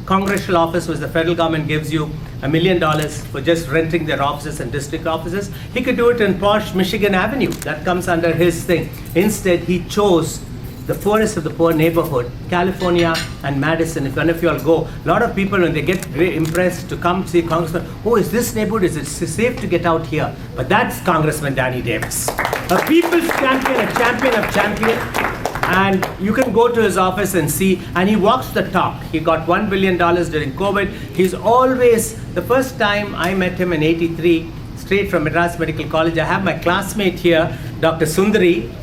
congressional office, which the federal government gives you $1 million for just renting their offices and district offices. He could do it in posh Michigan Avenue. That comes under his thing. Instead, he chose the poorest of the poor neighborhood, California and Madison. If any of you all go, a lot of people, when they get very impressed to come see Congressman, oh, is this neighborhood, is it safe to get out here? But that's Congressman Danny Davis. A people's champion, a champion of champions. And you can go to his office and see, and he walks the talk. He got $1 billion during COVID. He's always, the first time I met him in '83, straight from Madras Medical College, I have my classmate here, Dr. Sundari.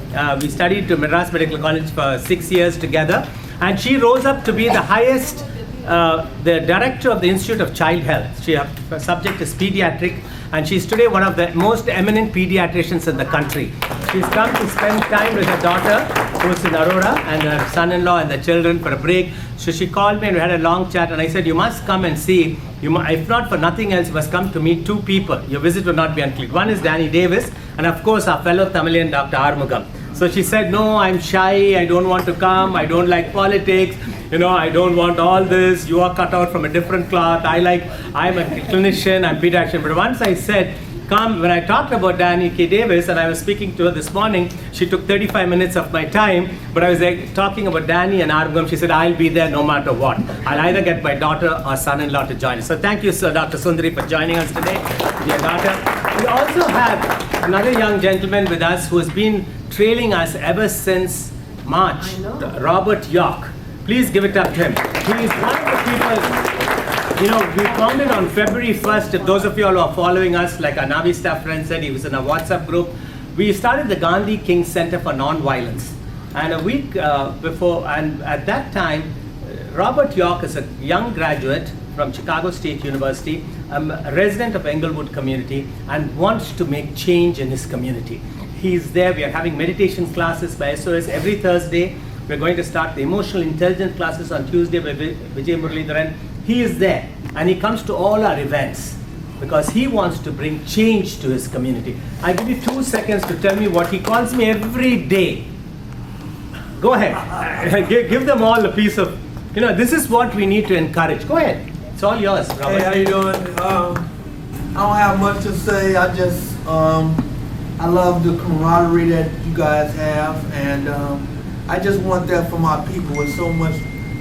We studied to Madras Medical College for 6 years together. And she rose up to be the highest, the director of the Institute of Child Health. Her subject is pediatric, and she's today one of the most eminent pediatricians in the country. She's come to spend time with her daughter, who's in Aurora, and her son-in-law and the children for a break. So she called me and we had a long chat, and I said, you must come and see. If not for nothing else, you must come to meet 2 people. Your visit will not be unclean. One is Danny Davis, and of course our fellow Tamilian, Dr. ARUMUGAM. So she said, no, I'm shy, I don't want to come, I don't like politics, I don't want all this, you are cut out from a different cloth, I'm a clinician, I'm pediatrician. But once I said, come, when I talked about Danny K. Davis, and I was speaking to her this morning, she took 35 minutes of my time, but I was talking about Danny and ARUMUGAM. She said, I'll be there no matter what. I'll either get my daughter or son-in-law to join us. So thank you, Sir Dr. Sundari, for joining us today, dear daughter. We also have another young gentleman with us who has been trailing us ever since March, Robert York. Please give it up to him. He is one of the people, we founded on February 1st. If those of you all who are following us, like our Navi staff friend said, he was in a WhatsApp group. We started the Gandhi King Center for Nonviolence. And a week before, and at that time, Robert York is a young graduate from Chicago State University, a resident of Englewood community, and wants to make change in his community. He's there. We are having meditation classes by SOS every Thursday. We're going to start the emotional intelligence classes on Tuesday by Vijay Muralidharan. He is there, and he comes to all our events because he wants to bring change to his community. I give you 2 seconds to tell me what he calls me every day. Go ahead. Give them all a piece of, this is what we need to encourage. Go ahead. It's all yours, Robert. Hey, how you doing? I don't have much to say. I just, I love the camaraderie that you guys have, and I just want that for my people. There's so much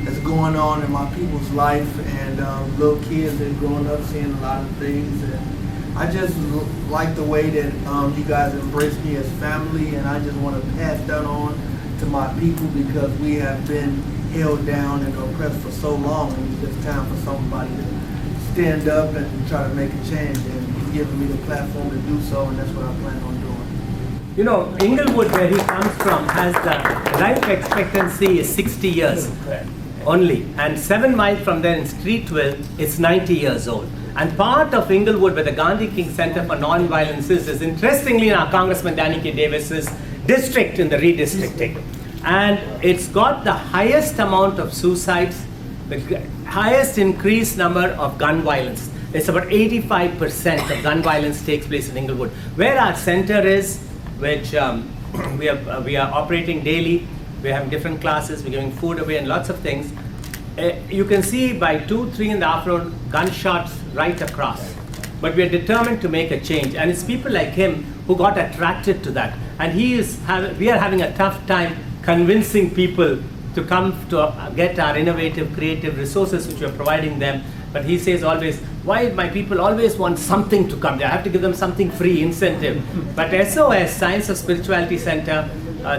that's going on in my people's life, and little kids that are growing up seeing a lot of things. And I just like the way that you guys embrace me as family, and I just want to pass that on to my people because we have been held down and oppressed for so long, and it's just time for somebody to stand up and try to make a change, and he's giving me the platform to do so, and that's what I plan on doing. Inglewood, where he comes from, has the life expectancy is 60 years only, and 7 miles from there in Streetville, it's 90 years old. And part of Inglewood, where the Gandhi King Center for Non-Violence is interestingly in our Congressman Danny K. Davis's district in the redistricting. And it's got the highest amount of suicides, the highest increased number of gun violence. It's about 85% of gun violence takes place in Inglewood. Where our center is, which we are operating daily, we're having different classes, we're giving food away and lots of things. You can see by 2-3 in the afternoon, gunshots right across. But we are determined to make a change, and it's people like him who got attracted to that. And we are having a tough time convincing people to come to get our innovative, creative resources which we are providing them. But he says always, why my people always want something to come there? I have to give them something free, incentive. But SOS, Science of Spirituality Center,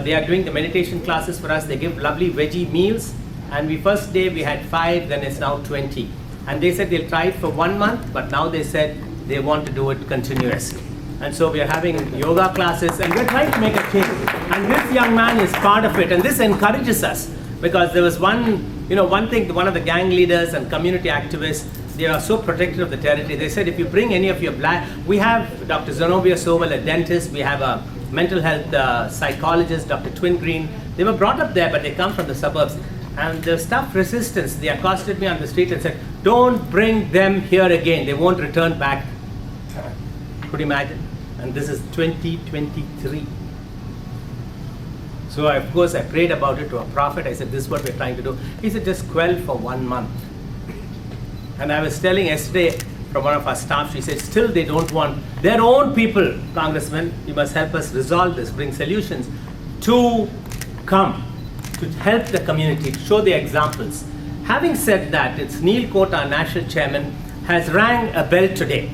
they are doing the meditation classes for us. They give lovely veggie meals. And first day we had 5, then it's now 20. And they said they'll try it for 1 month, but now they said they want to do it continuously. And so we are having yoga classes, and we're trying to make a change. And this young man is part of it, and this encourages us. Because there was one thing, one of the gang leaders and community activists, they are so protective of the territory. They said, if you bring any of your we have Dr. Zenobia Sobel, a dentist, we have a mental health psychologist, Dr. Twin Green. They were brought up there, but they come from the suburbs. And the staff resistance, they accosted me on the street and said, don't bring them here again. They won't return back. Could you imagine? And this is 2023. So of course I prayed about it to a prophet. I said, this is what we're trying to do. He said, just quell for 1 month. And I was telling yesterday from one of our staff, she said, still they don't want their own people, Congressman, you must help us resolve this, bring solutions, to come, to help the community, to show the examples. Having said that, it's Neil Cote, our national chairman, has rang a bell today.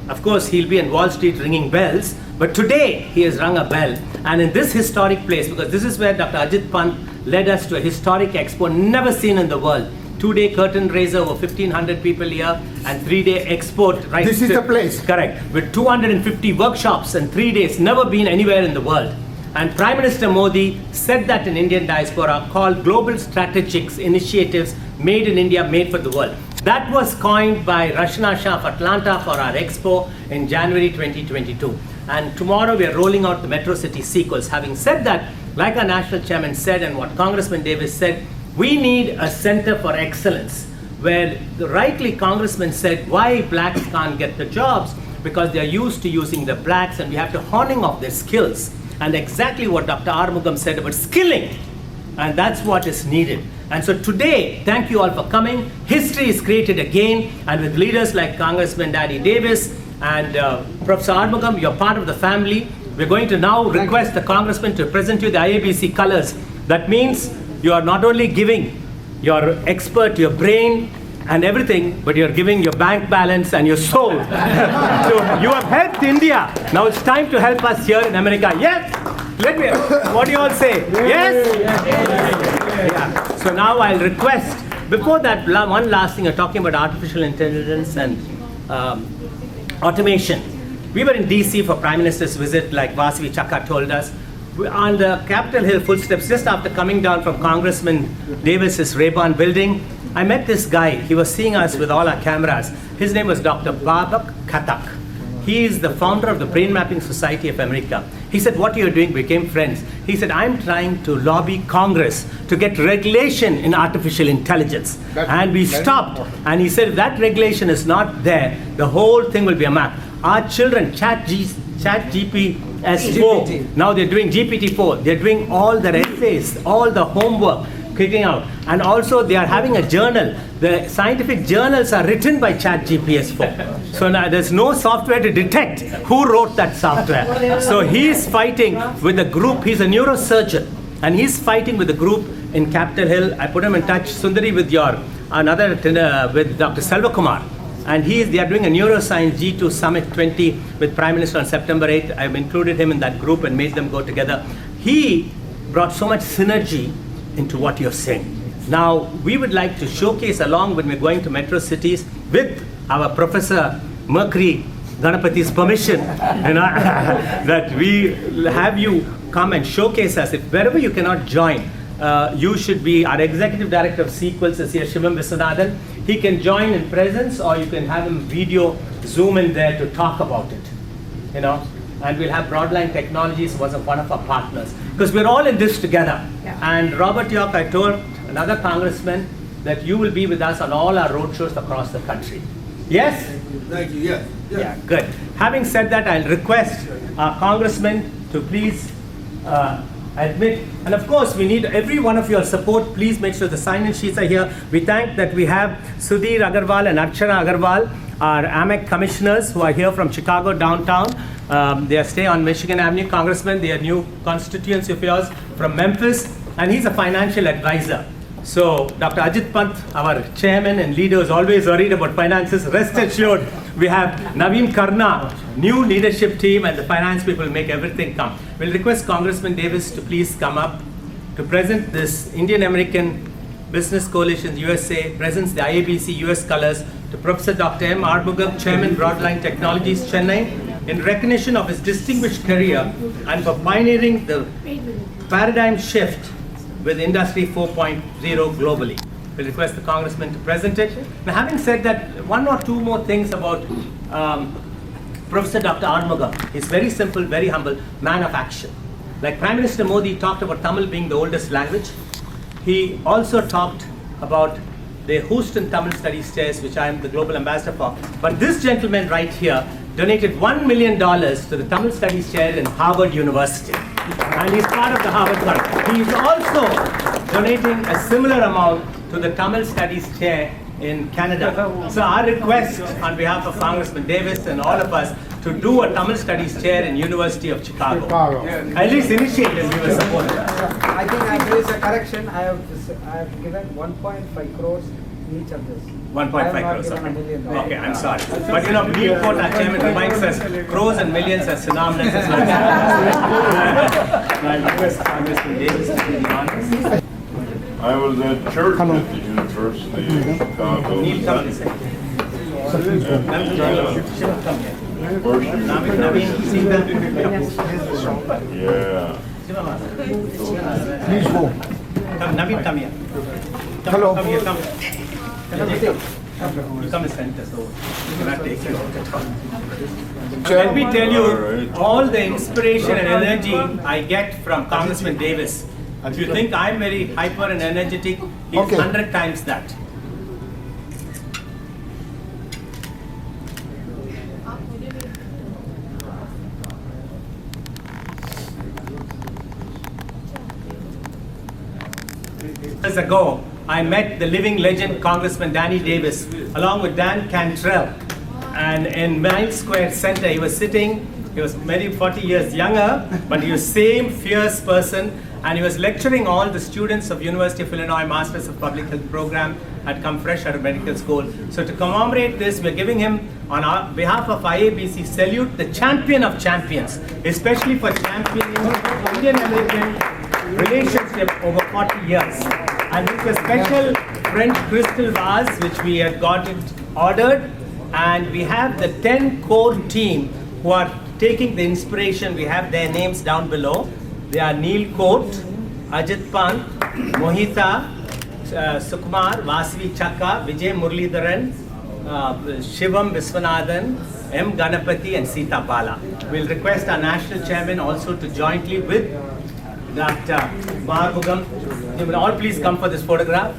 Of course, he'll be in Wall Street ringing bells, but today he has rung a bell. And in this historic place, because this is where Dr. Ajit Pant led us to a historic expo never seen in the world. 2-day curtain raiser, over 1,500 people here, and 3-day export. Right. This is the place. Correct. With 250 workshops and 3 days, never been anywhere in the world. And Prime Minister Modi said that in Indian diaspora, called Global Strategic Initiatives Made in India, Made for the World. That was coined by Rashna Shah of Atlanta for our expo in January 2022. And tomorrow we are rolling out the Metro City sequels. Having said that, like our national chairman said and what Congressman Davis said, we need a center for excellence where rightly Congressman said why blacks can't get the jobs because they are used to using the blacks and we have to honing of their skills. And exactly what Dr. ARUMUGAM said about skilling, and that's what is needed. And so today, thank you all for coming. History is created again, and with leaders like Congressman Danny Davis and Professor ARUMUGAM, you're part of the family. We're going to now request the Congressman to present you the IABC colors. That means you are not only giving your expert, your brain, and everything, but you're giving your bank balance and your soul. So you have helped India. Now it's time to help us here in America. Yes? What do you all say? Yes? Yeah. So now I'll request, before that, one last thing, you're talking about artificial intelligence and automation. We were in DC for Prime Minister's visit, like Vasavi Chakka told us. On the Capitol Hill footsteps, just after coming down from Congressman Davis's Rayban building, I met this guy. He was seeing us with all our cameras. His name was Dr. Babak Khatak. He is the founder of the Brain Mapping Society of America. He said, what you're doing, we became friends. He said, I'm trying to lobby Congress to get regulation in artificial intelligence. And we stopped. And he said, if that regulation is not there, the whole thing will be a map. Our children, ChatGPT-4. Now they're doing GPT-4. They're doing all their essays, all the homework, kicking out. And also they are having a journal. The scientific journals are written by ChatGPT-4. So now there's no software to detect who wrote that software. So he's fighting with a group. He's a neurosurgeon. And he's fighting with a group in Capitol Hill. I put him in touch, Sundari, with with Dr. Selvakumar. And they are doing a neuroscience G2 Summit 20 with Prime Minister on September 8th. I've included him in that group and made them go together. He brought so much synergy into what you're saying. Now, we would like to showcase, along when we're going to metro cities, with our Professor Mercury Ganapathi's permission, that we have you come and showcase us. If wherever you cannot join, you should be, our Executive Director of Sequels is here, Shivam Viswanathan. He can join in presence, or you can have him video, Zoom in there to talk about it, And we'll have Broadline Technologies, was one of our partners. Because we're all in this together. Yeah. And Robert York, I told another congressman that you will be with us on all our roadshows across the country. Yes? Thank you, yes. Yeah, good. Having said that, I'll request our congressman to please admit, and of course we need every one of your support. Please make sure the sign-in sheets are here. We thank that we have Sudhir Agarwal and Archana Agarwal, our AMEC commissioners who are here from Chicago downtown. They stay on Michigan Avenue. Congressman, they are new constituency of yours from Memphis, and he's a financial advisor. So Dr. Ajit Pant, our chairman and leader, is always worried about finances. Rest assured, we have Naveen Karna, new leadership team, and the finance people make everything come. We'll request Congressman Davis to please come up to present this Indian American Business Coalition USA, presents the IABC US colors to Professor Dr. M. ARUMUGAM, Chairman, Broadline Technologies, Chennai, in recognition of his distinguished career and for pioneering the paradigm shift with Industry 4.0 globally. We'll request the Congressman to present it. Now, having said that, one or two more things about Professor Dr. ARUMUGAM. He's very simple, very humble, man of action. Like Prime Minister Modi talked about Tamil being the oldest language, he also talked about the Houston Tamil Studies Chairs, which I am the global ambassador for. But this gentleman right here donated $1 million to the Tamil Studies Chair in Harvard University. And he's part of the Harvard Fund. He is also donating a similar amount to the Tamil Studies Chair in Canada. So our request on behalf of Congressman Davis and all of us to do a Tamil Studies Chair in University of Chicago. At least initiate and we will support it. I think there is a correction. I have given 1.5 crores each of this. 1.5 crores. Okay, I'm sorry. But Neil Court, our chairman, reminds us crores and millions are synonymous as well. I request Congressman Davis to be the honors. I was at church at the University of Chicago. Neil, come and say. Yeah. Please go. Come, Naveen, come here. Hello. Come here, come. You come and center, so you cannot take you. Let me tell you, all the inspiration and energy I get from Congressman Davis. If you think I'm very hyper and energetic, he's 100 times that. Years ago, I met the living legend Congressman Danny Davis along with Dan Cantrell, and in Miles Square Center he was sitting. He was maybe 40 years younger, but he was same fierce person, and he was lecturing all the students of University of Illinois Masters of Public Health program had come fresh out of medical school. So to commemorate this, we're giving him, on our behalf of IABC, salute the champion of champions, especially for championing Indian-American relationship over 40 years. And it's a special French crystal vase which we had got it ordered, and we have the 10 core team who are taking the inspiration. We have their names down below. They are Neil Coat, Ajit Pant, Mohita, Sukumar, Vasavi Chakka, Vijay Muralidharan, Shivam Viswanathan, M. Ganapathy, and Sita Bala. We'll request our national chairman also to jointly with Dr. ARUMUGAM. You will all please come for this photograph.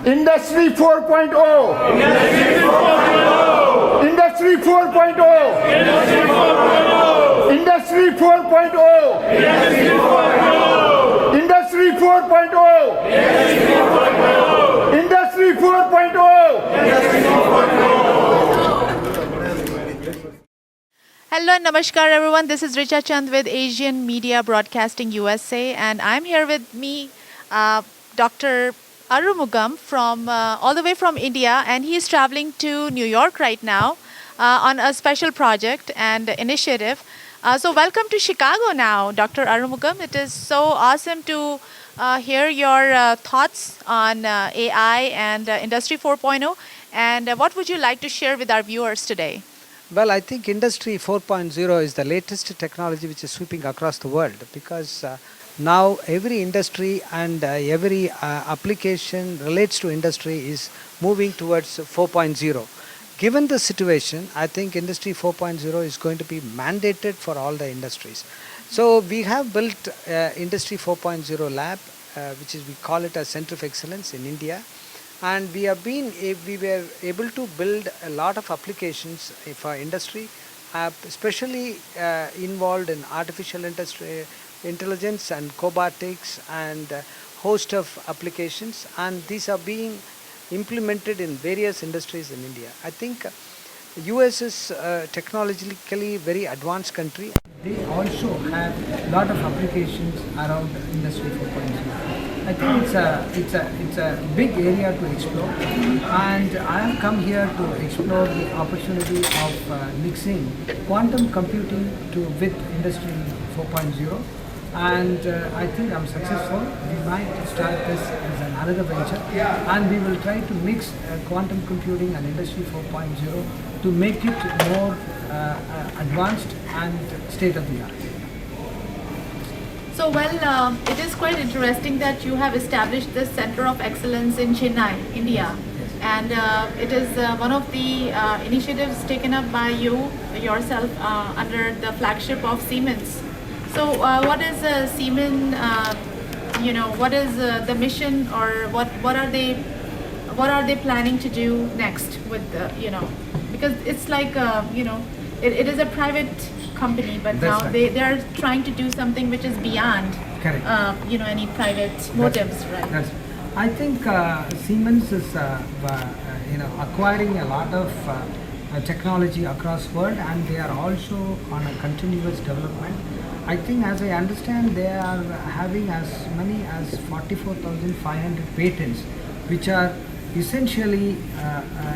Industry 4.0. Industry 4.0. Industry 4.0. Industry 4.0. Industry 4.0. Hello and namaskar everyone. This is Richa Chand with Asian Media Broadcasting USA, and I'm here with me Dr. ARUMUGAM from all the way from India, and he is traveling to New York right now on a special project and initiative. So welcome to Chicago now, Dr. ARUMUGAM. It is so awesome to hear your thoughts on AI and Industry 4.0, and what would you like to share with our viewers today? Well, I think Industry 4.0 is the latest technology which is sweeping across the world, because now every industry and every application relates to industry is moving towards 4.0. Given the situation, I think Industry 4.0 is going to be mandated for all the industries. So we have built Industry 4.0 lab, which is, we call it a Center of Excellence in India. And we were able to build a lot of applications for industry, especially involved in artificial intelligence and cobotics and a host of applications. And these are being implemented in various industries in India. I think US is technologically very advanced country. They also have a lot of applications around Industry 4.0. I think it's a big area to explore, and I have come here to explore the opportunity of mixing quantum computing with Industry 4.0, and I think I'm successful. We might start this as another venture, and we will try to mix quantum computing and Industry 4.0 to make it more advanced and state-of-the-art. So, well, it is quite interesting that you have established this Center of Excellence in Chennai, India. And it is one of the initiatives taken up by yourself under the flagship of Siemens. So, what is Siemens, what is the mission, or what are they planning to do next with because it's like, it is a private company, but That's now right. they are trying to do something which is beyond Correct. Any private motives, right? That's, I think Siemens is acquiring a lot of technology across the world, and they are also on a continuous development. I think, as I understand, they are having as many as 44,500 patents, which are essentially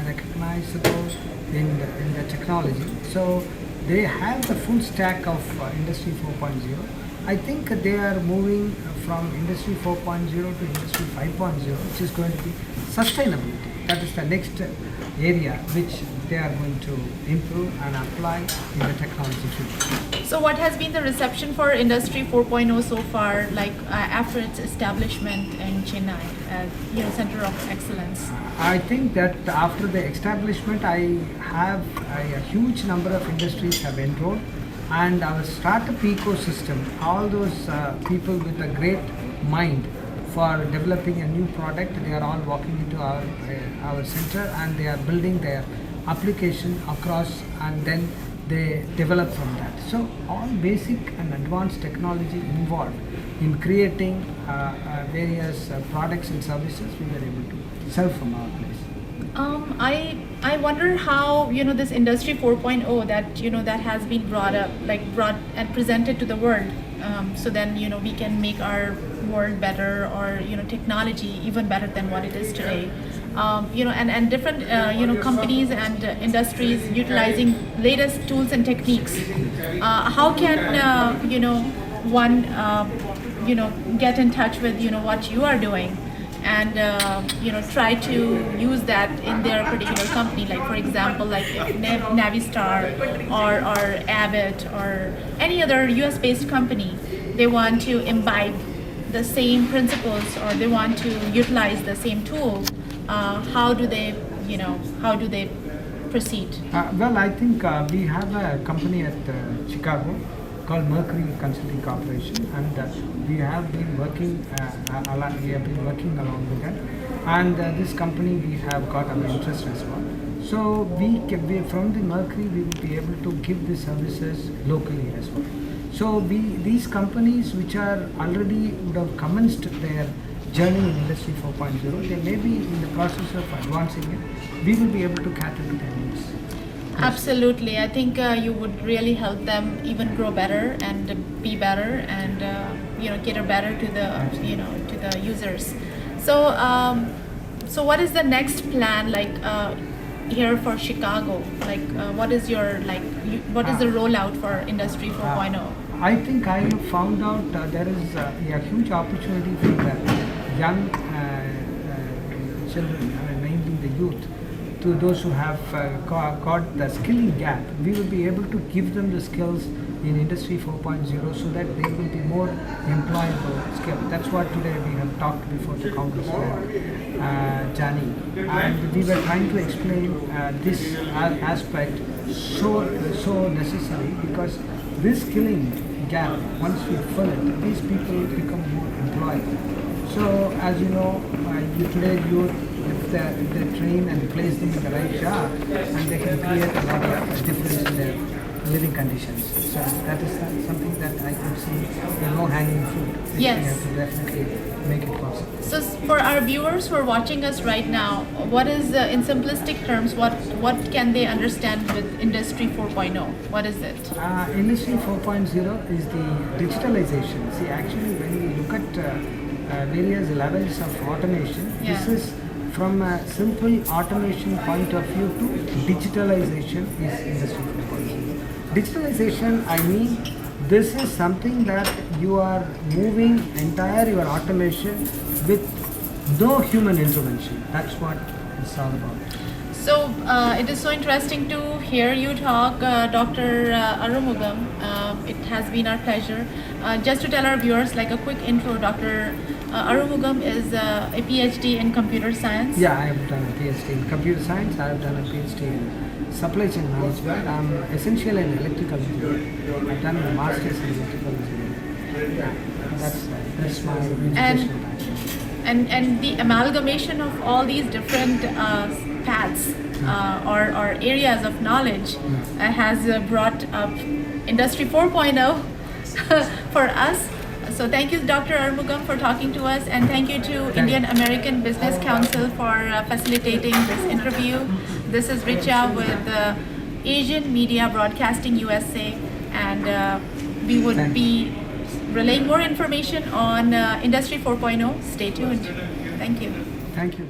recognizable in the technology. So they have the full stack of Industry 4.0. I think they are moving from Industry 4.0 to Industry 5.0, which is going to be sustainability. That is the next area which they are going to improve and apply in the technology field. So what has been the reception for Industry 4.0 so far, like after its establishment in Chennai, Center of Excellence? I think that after the establishment, I have a huge number of industries have enrolled, and our startup ecosystem, all those people with a great mind for developing a new product, they are all walking into our center, and they are building their application across, and then they develop from that. So all basic and advanced technology involved in creating various products and services we were able to sell from our place. I wonder how this Industry 4.0 that has been brought and presented to the world, so then we can make our world better, or technology even better than what it is today. And different companies and industries utilizing latest tools and techniques. How can one get in touch with what you are doing, and try to use that in their particular company, like for example, like if Navistar or Abbott or any other US-based company, they want to imbibe the same principles, or they want to utilize the same tool. How do they proceed? Well, I think we have a company at Chicago called Mercury Consulting Corporation, and we have been working along with them. and this company we have got our interest as well. So we from the Mercury we will be able to give the services locally as well. So these companies which are already would have commenced their journey in Industry 4.0, they may be in the process of advancing it. We will be able to cater to their needs. Absolutely. I think you would really help them even grow better and be better and cater better to the to the users. So so what is the next plan here for Chicago? What is your what is the rollout for Industry 4.0? I think I have found out there is a huge opportunity for the young children, mainly the youth, to those who have got the skilling gap. We will be able to give them the skills in Industry 4.0 so that they will be more employable skill. That's what today we have talked before the Congressman, Jani, and we were trying to explain this aspect so necessary, because this skilling gap, once we fill it, these people become more employable. So as you know, if they train and place them in the right job, and they can create a lot of difference in their living conditions. So that is something that I could see the low-hanging fruit. Yes. We have to definitely make it possible. So for our viewers who are watching us right now, what is, in simplistic terms, what can they understand with Industry 4.0? What is it? Industry 4.0 is the digitalization. See, actually, when we look at various levels of automation, this is from a simple automation point of view to digitalization is Industry 4.0. Digitalization, I mean, this is something that you are moving entire your automation with no human intervention. That's what it's all about. So it is so interesting to hear you talk, Dr. ARUMUGAM. It has been our pleasure. Just to tell our viewers, like a quick intro, Dr. ARUMUGAM is a PhD in computer science. Yeah, I have done a PhD in computer science. I have done a PhD in supply chain management. I'm essentially an electrical engineer. I've done a master's in electrical engineering. That's my education. And the amalgamation of all these different paths or areas of knowledge has brought up Industry 4.0 for us. So thank you, Dr. ARUMUGAM, for talking to us, and thank you to Indian American Business Council for facilitating this interview. This is Richa with Asian Media Broadcasting USA, and we would be relaying more information on Industry 4.0. Stay tuned. Thank you. Thank you.